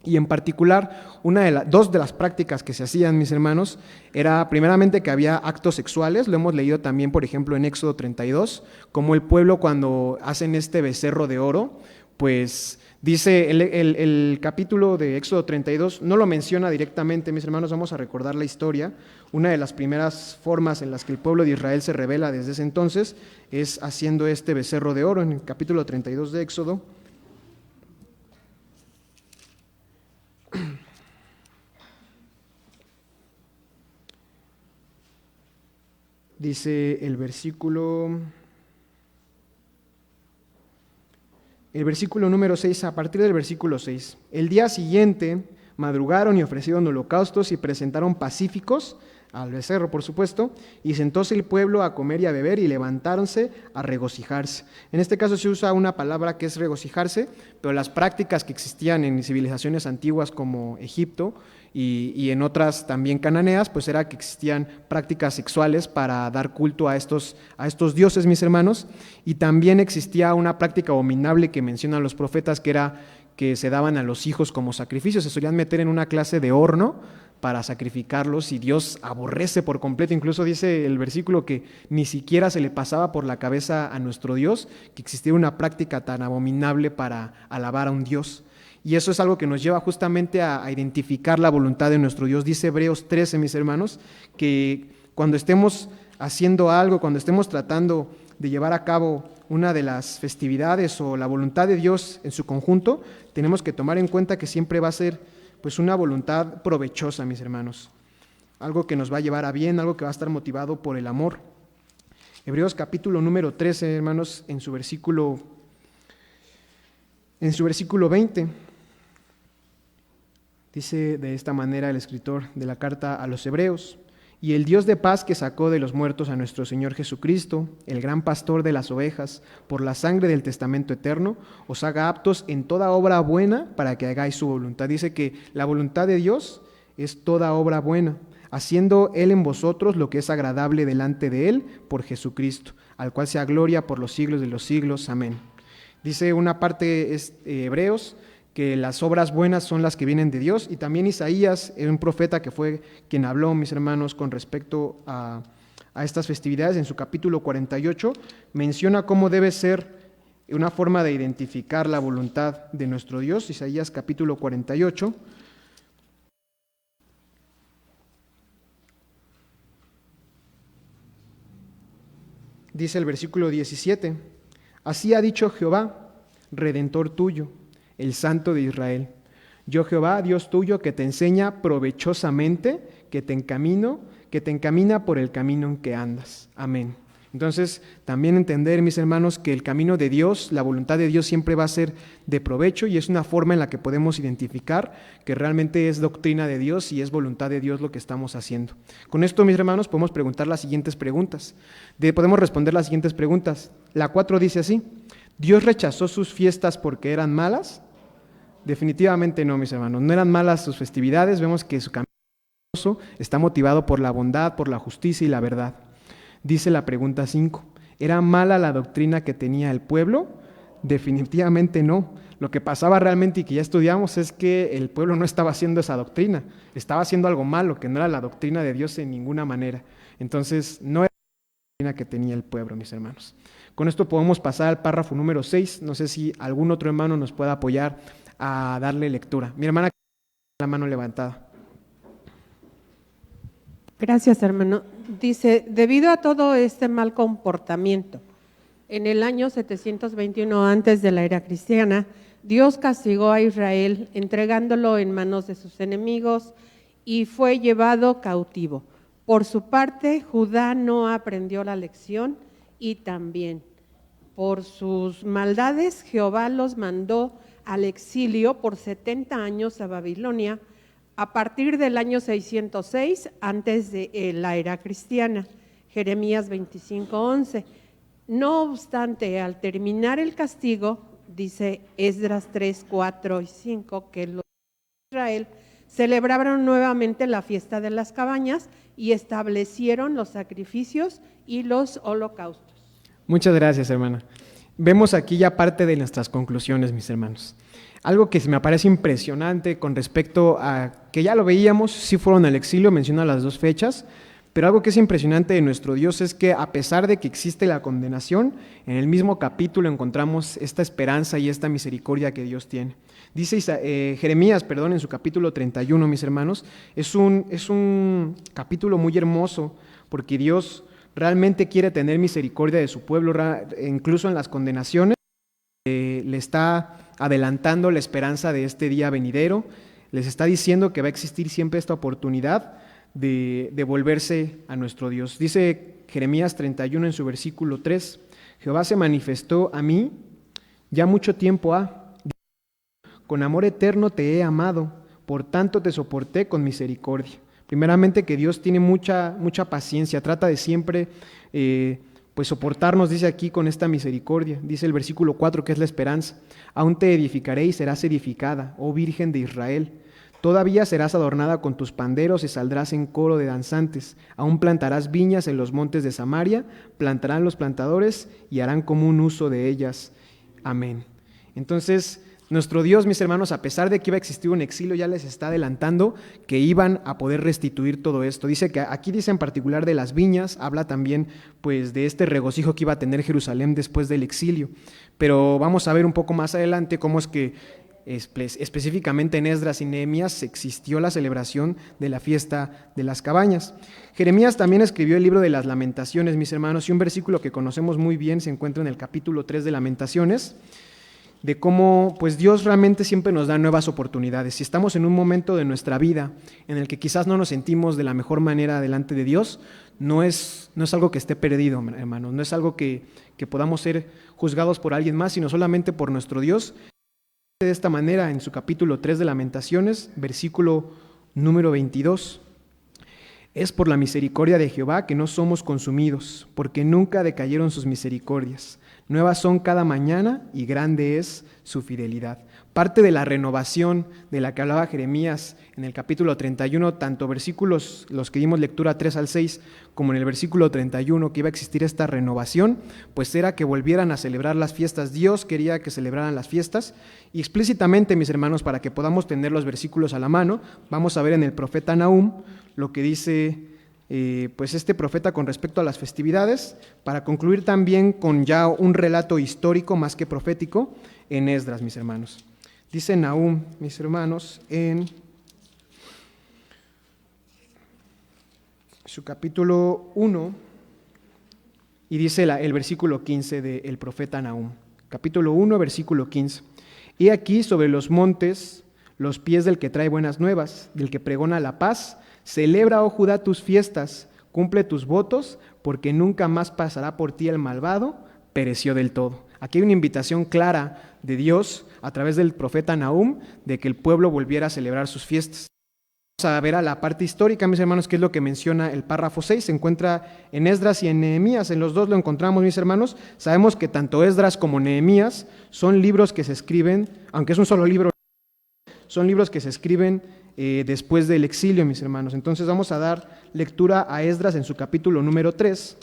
y en particular, dos de las prácticas que se hacían, mis hermanos, era primeramente que había actos sexuales. Lo hemos leído también, por ejemplo, en Éxodo 32, como el pueblo cuando hacen este becerro de oro, pues dice el capítulo de Éxodo 32, no lo menciona directamente, mis hermanos, vamos a recordar la historia. Una de las primeras formas en las que el pueblo de Israel se revela desde ese entonces es haciendo este becerro de oro en el capítulo 32 de Éxodo. Dice el versículo número 6, a partir del versículo 6. El día siguiente madrugaron y ofrecieron holocaustos y presentaron pacíficos al becerro, por supuesto, y sentóse el pueblo a comer y a beber y levantáronse a regocijarse. En este caso se usa una palabra que es regocijarse, pero las prácticas que existían en civilizaciones antiguas como Egipto y en otras también cananeas, pues era que existían prácticas sexuales para dar culto a estos dioses, mis hermanos, y también existía una práctica abominable que mencionan los profetas, que era que se daban a los hijos como sacrificios, se solían meter en una clase de horno para sacrificarlos y Dios aborrece por completo. Incluso dice el versículo que ni siquiera se le pasaba por la cabeza a nuestro Dios que existiera una práctica tan abominable para alabar a un Dios. Y eso es algo que nos lleva justamente a identificar la voluntad de nuestro Dios. Dice Hebreos 13, mis hermanos, que cuando estemos haciendo algo, cuando estemos tratando de llevar a cabo una de las festividades o la voluntad de Dios en su conjunto, tenemos que tomar en cuenta que siempre va a ser pues una voluntad provechosa, mis hermanos, algo que nos va a llevar a bien, algo que va a estar motivado por el amor. Hebreos capítulo número 13, hermanos, en su versículo 20, dice de esta manera el escritor de la carta a los Hebreos: y el Dios de paz que sacó de los muertos a nuestro Señor Jesucristo, el gran pastor de las ovejas, por la sangre del testamento eterno, os haga aptos en toda obra buena para que hagáis su voluntad. Dice que la voluntad de Dios es toda obra buena, haciendo Él en vosotros lo que es agradable delante de Él por Jesucristo, al cual sea gloria por los siglos de los siglos. Amén. Dice una parte Hebreos que las obras buenas son las que vienen de Dios, y también Isaías, un profeta que fue quien habló, mis hermanos, con respecto a estas festividades, en su capítulo 48, menciona cómo debe ser una forma de identificar la voluntad de nuestro Dios. Isaías capítulo 48. Dice el versículo 17, así ha dicho Jehová, Redentor tuyo, el Santo de Israel. Yo Jehová, Dios tuyo, que te enseña provechosamente, que te encamina por el camino en que andas. Amén. Entonces, también entender, mis hermanos, que el camino de Dios, la voluntad de Dios siempre va a ser de provecho, y es una forma en la que podemos identificar que realmente es doctrina de Dios y es voluntad de Dios lo que estamos haciendo. Con esto, mis hermanos, podemos preguntar las siguientes preguntas. Podemos responder las siguientes preguntas. La 4 dice así: ¿Dios rechazó sus fiestas porque eran malas? Definitivamente no, mis hermanos. No eran malas sus festividades. Vemos que su camino está motivado por la bondad, por la justicia y la verdad. Dice la pregunta 5, ¿era mala la doctrina que tenía el pueblo? Definitivamente no. Lo que pasaba realmente, y que ya estudiamos, es que el pueblo no estaba haciendo esa doctrina, estaba haciendo algo malo, que no era la doctrina de Dios en ninguna manera. Entonces, no era la doctrina que tenía el pueblo, mis hermanos. Con esto podemos pasar al párrafo número 6. No sé si algún otro hermano nos pueda apoyar a darle lectura. Mi hermana, la mano levantada. Gracias, hermano. Dice, debido a todo este mal comportamiento, en el año 721 antes de la era cristiana, Dios castigó a Israel entregándolo en manos de sus enemigos y fue llevado cautivo. Por su parte, Judá no aprendió la lección y también por sus maldades Jehová los mandó al exilio por 70 años a Babilonia, a partir del año 606 antes de la era cristiana, Jeremías 25:11. No obstante, al terminar el castigo, dice Esdras 3, 4 y 5, que los de Israel celebraron nuevamente la fiesta de las cabañas y establecieron los sacrificios y los holocaustos. Muchas gracias, hermana. Vemos aquí ya parte de nuestras conclusiones, mis hermanos. Algo que me parece impresionante con respecto a que ya lo veíamos, sí fueron al exilio, menciona las dos fechas, Pero algo que es impresionante de nuestro Dios es que a pesar de que existe la condenación, en el mismo capítulo encontramos esta esperanza y esta misericordia que Dios tiene. Dice Jeremías, en su capítulo 31, mis hermanos, es un capítulo muy hermoso porque Dios realmente quiere tener misericordia de su pueblo, incluso en las condenaciones. Le está adelantando la esperanza de este día venidero, les está diciendo que va a existir siempre esta oportunidad de volverse a nuestro Dios. Dice Jeremías 31 en su versículo 3, Jehová se manifestó a mí, ya mucho tiempo ha, con amor eterno te he amado, por tanto te soporté con misericordia. Primeramente que Dios tiene mucha paciencia, trata de siempre soportarnos, dice aquí, con esta misericordia. Dice el versículo 4 que es la esperanza. Aún te edificaré y serás edificada, oh Virgen de Israel. Todavía serás adornada con tus panderos y saldrás en coro de danzantes. Aún plantarás viñas en los montes de Samaria, plantarán los plantadores y harán común uso de ellas. Amén. Entonces, nuestro Dios, mis hermanos, a pesar de que iba a existir un exilio, ya les está adelantando que iban a poder restituir todo esto. Dice que aquí dice en particular de las viñas, habla también pues de este regocijo que iba a tener Jerusalén después del exilio. Pero vamos a ver un poco más adelante cómo es que específicamente en Esdras y Nehemías existió la celebración de la fiesta de las cabañas. Jeremías también escribió el libro de las Lamentaciones, mis hermanos, y un versículo que conocemos muy bien se encuentra en el capítulo 3 de Lamentaciones, de cómo pues Dios realmente siempre nos da nuevas oportunidades. Si estamos en un momento de nuestra vida en el que quizás no nos sentimos de la mejor manera delante de Dios, no es algo que esté perdido, hermanos, no es algo que podamos ser juzgados por alguien más, sino solamente por nuestro Dios. De esta manera en su capítulo 3 de Lamentaciones, versículo número 22. Es por la misericordia de Jehová que no somos consumidos, porque nunca decayeron sus misericordias. Nuevas son cada mañana y grande es su fidelidad. Parte de la renovación de la que hablaba Jeremías en el capítulo 31, tanto versículos, los que dimos lectura 3 al 6, como en el versículo 31, que iba a existir esta renovación, pues era que volvieran a celebrar las fiestas. Dios quería que celebraran las fiestas, y explícitamente, mis hermanos, para que podamos tener los versículos a la mano, vamos a ver en el profeta Nahum lo que dice pues este profeta con respecto a las festividades, para concluir también con ya un relato histórico más que profético en Esdras, mis hermanos. Dice Nahum, mis hermanos, en su capítulo 1, y dice el versículo 15 del profeta Nahum. Capítulo 1, versículo 15. He aquí sobre los montes los pies del que trae buenas nuevas, del que pregona la paz. Celebra, oh Judá, tus fiestas, cumple tus votos, porque nunca más pasará por ti el malvado, pereció del todo. Aquí hay una invitación clara de Dios a través del profeta Nahum de que el pueblo volviera a celebrar sus fiestas. Vamos a ver a la parte histórica, mis hermanos, que es lo que menciona el párrafo 6, se encuentra en Esdras y en Nehemías, en los dos lo encontramos, mis hermanos. Sabemos que tanto Esdras como Nehemías son libros que se escriben, aunque es un solo libro, son libros que se escriben después del exilio, mis hermanos. Entonces vamos a dar lectura a Esdras en su capítulo número 3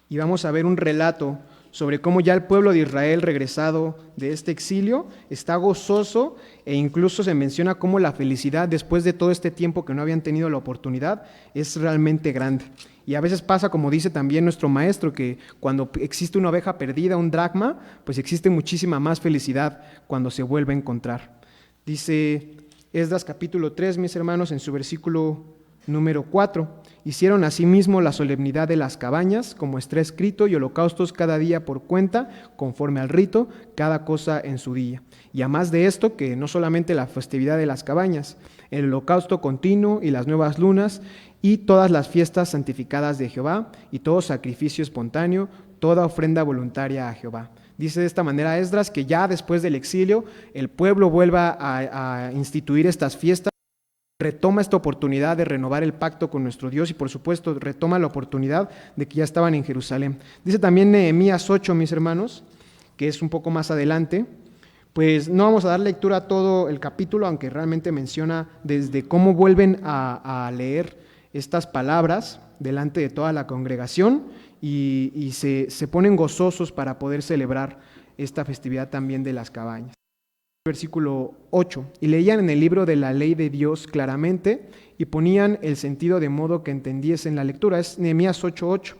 y vamos a ver un relato sobre cómo ya el pueblo de Israel regresado de este exilio está gozoso, e incluso se menciona cómo la felicidad después de todo este tiempo que no habían tenido la oportunidad es realmente grande. Y a veces pasa, como dice también nuestro maestro, que cuando existe una oveja perdida, un dracma, pues existe muchísima más felicidad cuando se vuelve a encontrar. Dice Esdras capítulo 3, mis hermanos, en su versículo número 4, hicieron asimismo la solemnidad de las cabañas, como está escrito, y holocaustos cada día por cuenta, conforme al rito, cada cosa en su día. Y además de esto, que no solamente la festividad de las cabañas, el holocausto continuo y las nuevas lunas, y todas las fiestas santificadas de Jehová, y todo sacrificio espontáneo, toda ofrenda voluntaria a Jehová. Dice de esta manera Esdras que ya después del exilio el pueblo vuelva a instituir estas fiestas, retoma esta oportunidad de renovar el pacto con nuestro Dios y por supuesto retoma la oportunidad de que ya estaban en Jerusalén. Dice también Nehemías 8, mis hermanos, que es un poco más adelante. Pues no vamos a dar lectura a todo el capítulo, aunque realmente menciona desde cómo vuelven a leer estas palabras delante de toda la congregación y se ponen gozosos para poder celebrar esta festividad también de las cabañas. versículo 8, y leían en el libro de la ley de Dios claramente y ponían el sentido de modo que entendiesen la lectura. Es Nehemías 8:8.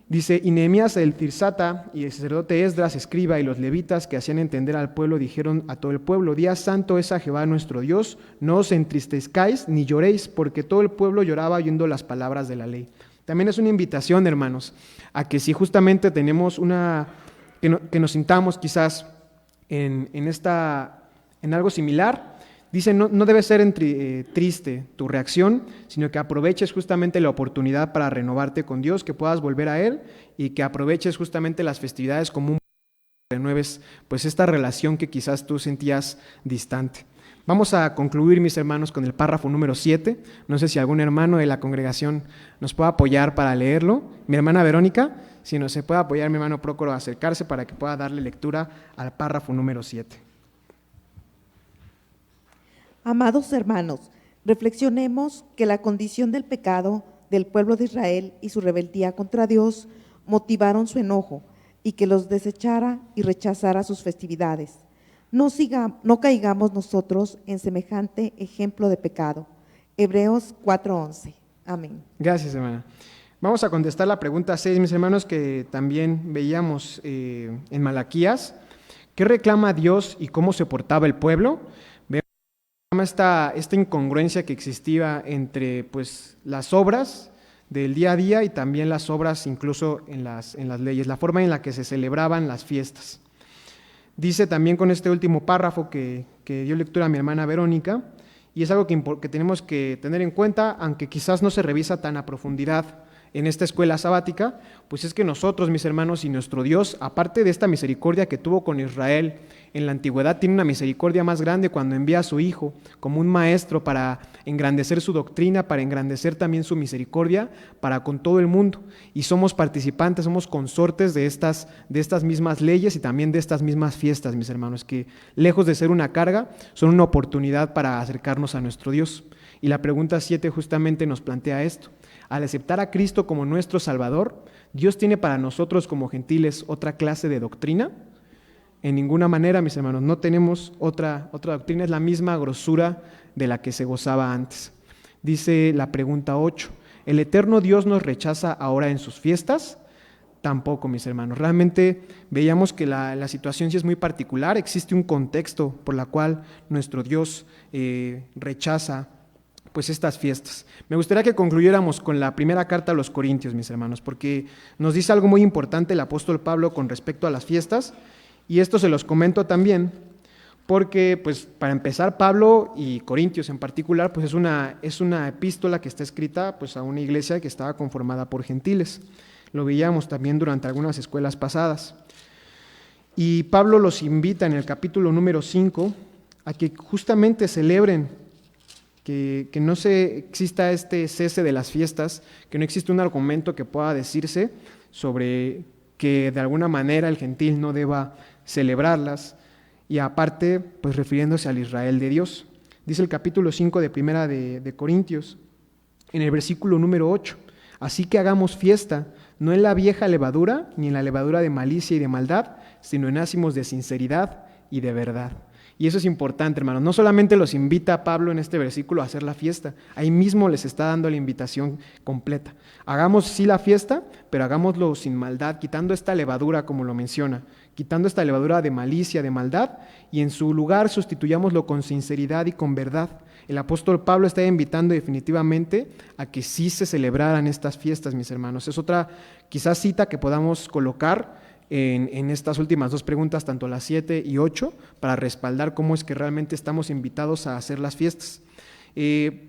Dice, y Nehemías el Tirsata y el sacerdote Esdras, escriba, y los levitas que hacían entender al pueblo, dijeron a todo el pueblo, día santo es a Jehová nuestro Dios, no os entristezcáis ni lloréis, porque todo el pueblo lloraba oyendo las palabras de la ley. También es una invitación, hermanos, a que si justamente tenemos que nos sintamos quizás en algo similar, dice, no debe ser triste tu reacción, sino que aproveches justamente la oportunidad para renovarte con Dios, que puedas volver a Él y que aproveches justamente las festividades como un renueves pues esta relación que quizás tú sentías distante. Vamos a concluir, mis hermanos, con el párrafo número 7. No sé si algún hermano de la congregación nos pueda apoyar para leerlo. Mi hermana Verónica, si no se puede apoyar, mi hermano Prócoro a acercarse para que pueda darle lectura al párrafo número 7. Amados hermanos, reflexionemos que la condición del pecado del pueblo de Israel y su rebeldía contra Dios motivaron su enojo y que los desechara y rechazara sus festividades. No caigamos nosotros en semejante ejemplo de pecado. Hebreos 4:11. Amén. Gracias, hermana. Vamos a contestar la pregunta 6, mis hermanos, que también veíamos en Malaquías. ¿Qué reclama Dios y cómo se portaba el pueblo? Esta incongruencia que existía entre pues, las obras del día a día y también las obras incluso en las leyes, la forma en la que se celebraban las fiestas. Dice también con este último párrafo que dio lectura a mi hermana Verónica, y es algo que tenemos que tener en cuenta, aunque quizás no se revisa tan a profundidad en esta escuela sabática, pues es que nosotros, mis hermanos, y nuestro Dios, aparte de esta misericordia que tuvo con Israel en la antigüedad, tiene una misericordia más grande cuando envía a su Hijo como un maestro para engrandecer su doctrina, para engrandecer también su misericordia para con todo el mundo. Y somos participantes, somos consortes de estas mismas leyes y también de estas mismas fiestas, mis hermanos, que lejos de ser una carga, son una oportunidad para acercarnos a nuestro Dios. Y la pregunta 7 justamente nos plantea esto. Al aceptar a Cristo como nuestro Salvador, ¿Dios tiene para nosotros como gentiles otra clase de doctrina? En ninguna manera, mis hermanos, no tenemos otra doctrina, es la misma grosura de la que se gozaba antes. Dice la pregunta 8, ¿el eterno Dios nos rechaza ahora en sus fiestas? Tampoco, mis hermanos. Realmente veíamos que la situación sí es muy particular, existe un contexto por la cual nuestro Dios rechaza pues estas fiestas. Me gustaría que concluyéramos con la primera carta a los Corintios, mis hermanos, porque nos dice algo muy importante el apóstol Pablo con respecto a las fiestas, y esto se los comento también, porque pues para empezar Pablo y Corintios en particular, pues es una epístola que está escrita pues a una iglesia que estaba conformada por gentiles. Lo veíamos también durante algunas escuelas pasadas. Y Pablo los invita en el capítulo número 5 a que justamente celebren, que no exista este cese de las fiestas, que no existe un argumento que pueda decirse sobre que de alguna manera el gentil no deba celebrarlas, y aparte, pues refiriéndose al Israel de Dios. Dice el capítulo 5 de Primera de Corintios, en el versículo número 8, así que hagamos fiesta, no en la vieja levadura, ni en la levadura de malicia y de maldad, sino en ácimos de sinceridad y de verdad. Y eso es importante, hermanos. No solamente los invita Pablo en este versículo a hacer la fiesta, ahí mismo les está dando la invitación completa. Hagamos sí la fiesta, pero hagámoslo sin maldad, quitando esta levadura, como lo menciona, quitando esta levadura de malicia, de maldad, y en su lugar sustituyámoslo con sinceridad y con verdad. El apóstol Pablo está invitando definitivamente a que sí se celebraran estas fiestas, mis hermanos. Es otra quizás cita que podamos colocar en estas últimas dos preguntas, tanto las 7 y 8, para respaldar cómo es que realmente estamos invitados a hacer las fiestas.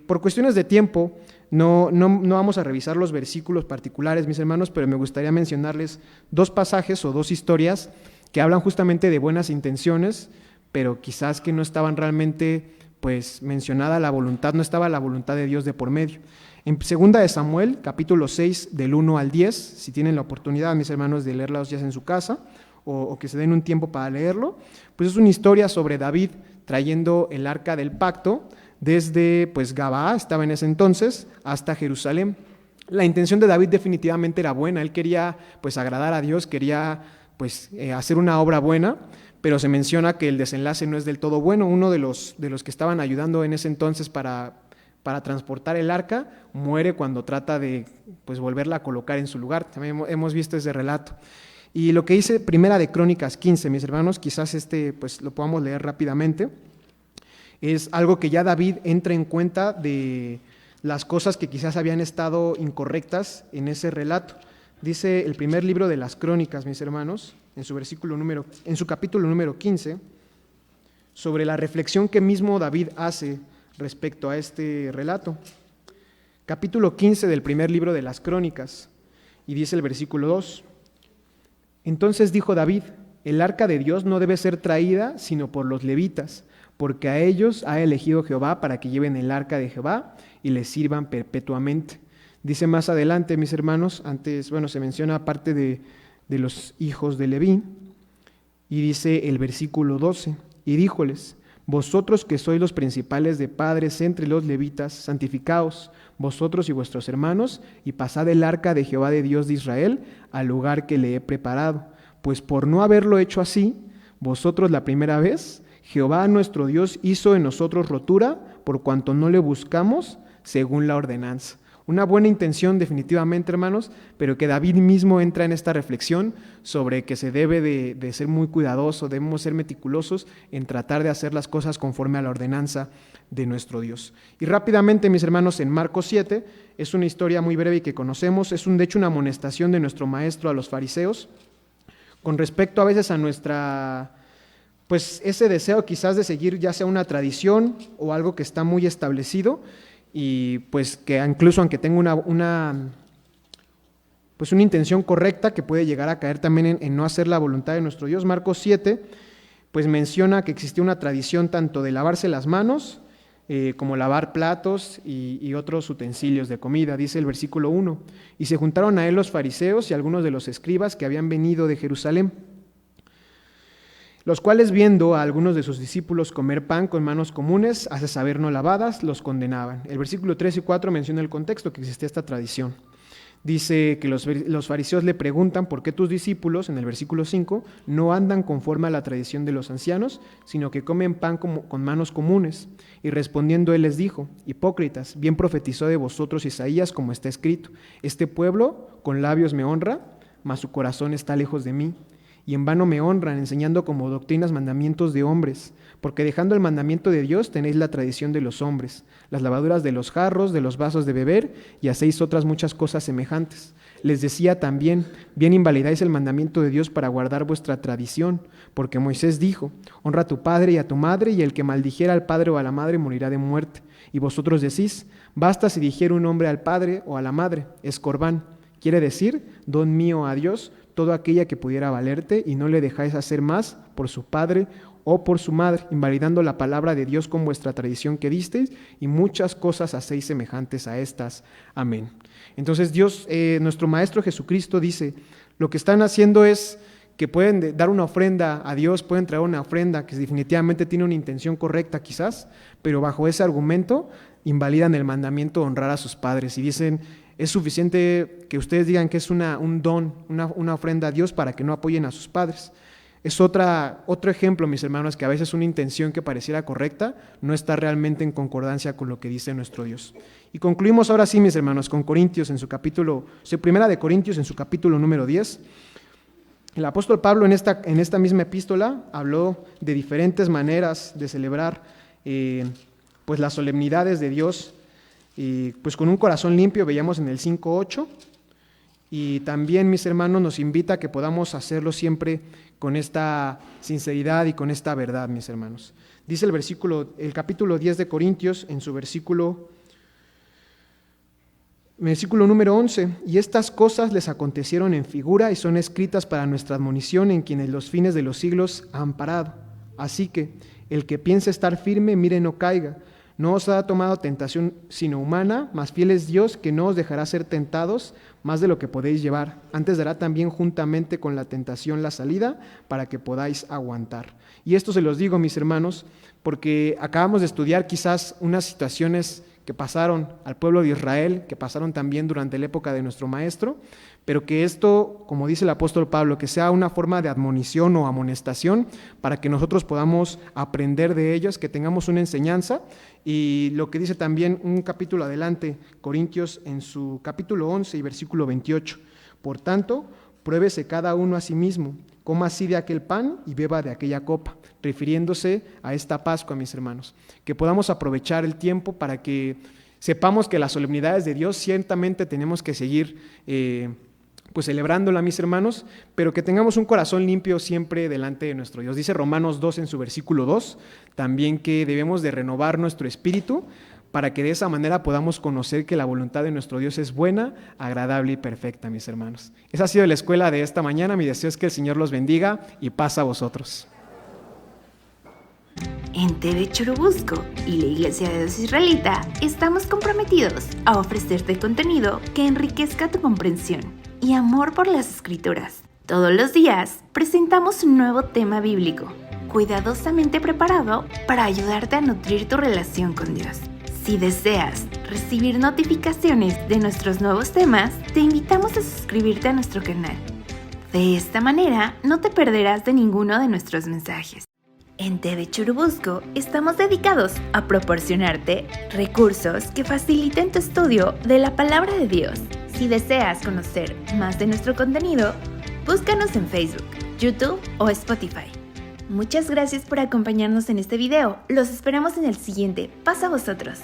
Por cuestiones de tiempo, no vamos a revisar los versículos particulares, mis hermanos, pero me gustaría mencionarles dos pasajes o dos historias que hablan justamente de buenas intenciones, pero quizás que no estaban realmente pues mencionada la voluntad, no estaba la voluntad de Dios de por medio. En 2 de Samuel, capítulo 6, del 1 al 10, si tienen la oportunidad, mis hermanos, de leerlos ya en su casa, o que se den un tiempo para leerlo, pues es una historia sobre David trayendo el arca del pacto desde pues Gabaa, estaba en ese entonces, hasta Jerusalén. La intención de David definitivamente era buena, él quería pues agradar a Dios, quería pues hacer una obra buena, pero se menciona que el desenlace no es del todo bueno. Uno de los que estaban ayudando en ese entonces para transportar el arca muere cuando trata de pues volverla a colocar en su lugar. También hemos visto ese relato. Y lo que dice Primera de Crónicas 15, mis hermanos, quizás pues lo podamos leer rápidamente, es algo que ya David entra en cuenta de las cosas que quizás habían estado incorrectas en ese relato. Dice el primer libro de las Crónicas, mis hermanos, en su capítulo número 15, sobre la reflexión que mismo David hace respecto a este relato. Capítulo 15 del primer libro de las Crónicas, y dice el versículo 2: Entonces dijo David: el arca de Dios no debe ser traída sino por los levitas, porque a ellos ha elegido Jehová para que lleven el arca de Jehová y les sirvan perpetuamente. Dice más adelante, mis hermanos, antes, se menciona parte de los hijos de Leví, y dice el versículo 12: y díjoles: vosotros que sois los principales de padres entre los levitas, santificaos, vosotros y vuestros hermanos, y pasad el arca de Jehová de Dios de Israel al lugar que le he preparado, pues por no haberlo hecho así, vosotros la primera vez, Jehová nuestro Dios hizo en nosotros rotura, por cuanto no le buscamos según la ordenanza. Una buena intención definitivamente, hermanos, pero que David mismo entra en esta reflexión sobre que se debe de ser muy cuidadoso, debemos ser meticulosos en tratar de hacer las cosas conforme a la ordenanza de nuestro Dios. Y rápidamente, mis hermanos, en Marcos 7, es una historia muy breve y que conocemos, es de hecho una amonestación de nuestro maestro a los fariseos, con respecto a veces a nuestra, pues ese deseo quizás de seguir ya sea una tradición o algo que está muy establecido, y pues que incluso aunque tenga una intención correcta, que puede llegar a caer también en no hacer la voluntad de nuestro Dios. Marcos 7 pues menciona que existía una tradición tanto de lavarse las manos como lavar platos y otros utensilios de comida. Dice el versículo 1: y se juntaron a él los fariseos y algunos de los escribas que habían venido de Jerusalén, los cuales, viendo a algunos de sus discípulos comer pan con manos comunes, a saber no lavadas, los condenaban. El versículo 3 y 4 menciona el contexto que existía esta tradición. Dice que los fariseos le preguntan por qué tus discípulos, en el versículo 5, no andan conforme a la tradición de los ancianos, sino que comen pan con manos comunes. Y respondiendo él les dijo: hipócritas, bien profetizó de vosotros Isaías, como está escrito: este pueblo con labios me honra, mas su corazón está lejos de mí. Y en vano me honran, enseñando como doctrinas mandamientos de hombres, porque dejando el mandamiento de Dios tenéis la tradición de los hombres, las lavaduras de los jarros, de los vasos de beber, y hacéis otras muchas cosas semejantes. Les decía también: bien invalidáis el mandamiento de Dios para guardar vuestra tradición, porque Moisés dijo: honra a tu padre y a tu madre, y el que maldijera al padre o a la madre morirá de muerte. Y vosotros decís: basta si dijere un hombre al padre o a la madre, es corbán, quiere decir don mío a Dios, todo aquella que pudiera valerte, y no le dejáis hacer más por su padre o por su madre, invalidando la palabra de Dios con vuestra tradición que disteis, y muchas cosas hacéis semejantes a estas. Amén. Entonces Dios, nuestro Maestro Jesucristo dice, lo que están haciendo es que pueden dar una ofrenda a Dios, pueden traer una ofrenda que definitivamente tiene una intención correcta quizás, pero bajo ese argumento invalidan el mandamiento de honrar a sus padres y dicen: es suficiente que ustedes digan que es un don, una ofrenda a Dios para que no apoyen a sus padres. Es otro ejemplo, mis hermanos, que a veces una intención que pareciera correcta no está realmente en concordancia con lo que dice nuestro Dios. Y concluimos ahora sí, mis hermanos, con Corintios en su capítulo, Primera de Corintios en su capítulo número 10. El apóstol Pablo en esta misma epístola habló de diferentes maneras de celebrar pues las solemnidades de Dios, y pues con un corazón limpio, veíamos en el 5:8, y también, mis hermanos, nos invita a que podamos hacerlo siempre con esta sinceridad y con esta verdad, mis hermanos. Dice el capítulo 10 de Corintios, en su versículo número 11: y estas cosas les acontecieron en figura y son escritas para nuestra admonición, en quienes los fines de los siglos han parado. Así que el que piense estar firme, mire no caiga. No os ha tomado tentación sino humana, mas fiel es Dios, que no os dejará ser tentados más de lo que podéis llevar. Antes dará también juntamente con la tentación la salida, para que podáis aguantar. Y esto se los digo, mis hermanos, porque acabamos de estudiar quizás unas situaciones que pasaron al pueblo de Israel, que pasaron también durante la época de nuestro Maestro, pero que esto, como dice el apóstol Pablo, que sea una forma de admonición o amonestación para que nosotros podamos aprender de ellos, que tengamos una enseñanza. Y lo que dice también un capítulo adelante, Corintios, en su capítulo 11 y versículo 28. Por tanto, pruébese cada uno a sí mismo, coma así de aquel pan y beba de aquella copa, refiriéndose a esta Pascua, mis hermanos. Que podamos aprovechar el tiempo para que sepamos que las solemnidades de Dios ciertamente tenemos que seguir pues celebrándola, mis hermanos, pero que tengamos un corazón limpio siempre delante de nuestro Dios. Dice Romanos 2 en su versículo 2, también que debemos de renovar nuestro espíritu para que de esa manera podamos conocer que la voluntad de nuestro Dios es buena, agradable y perfecta, mis hermanos. Esa ha sido la escuela de esta mañana. Mi deseo es que el Señor los bendiga y paz a vosotros. En TV Churubusco y la Iglesia de Dios Israelita estamos comprometidos a ofrecerte contenido que enriquezca tu comprensión y amor por las Escrituras. Todos los días presentamos un nuevo tema bíblico, cuidadosamente preparado para ayudarte a nutrir tu relación con Dios. Si deseas recibir notificaciones de nuestros nuevos temas, te invitamos a suscribirte a nuestro canal. De esta manera, no te perderás de ninguno de nuestros mensajes. En TV Churubusco estamos dedicados a proporcionarte recursos que faciliten tu estudio de la Palabra de Dios. Si deseas conocer más de nuestro contenido, búscanos en Facebook, YouTube o Spotify. Muchas gracias por acompañarnos en este video. Los esperamos en el siguiente. Paz a vosotros.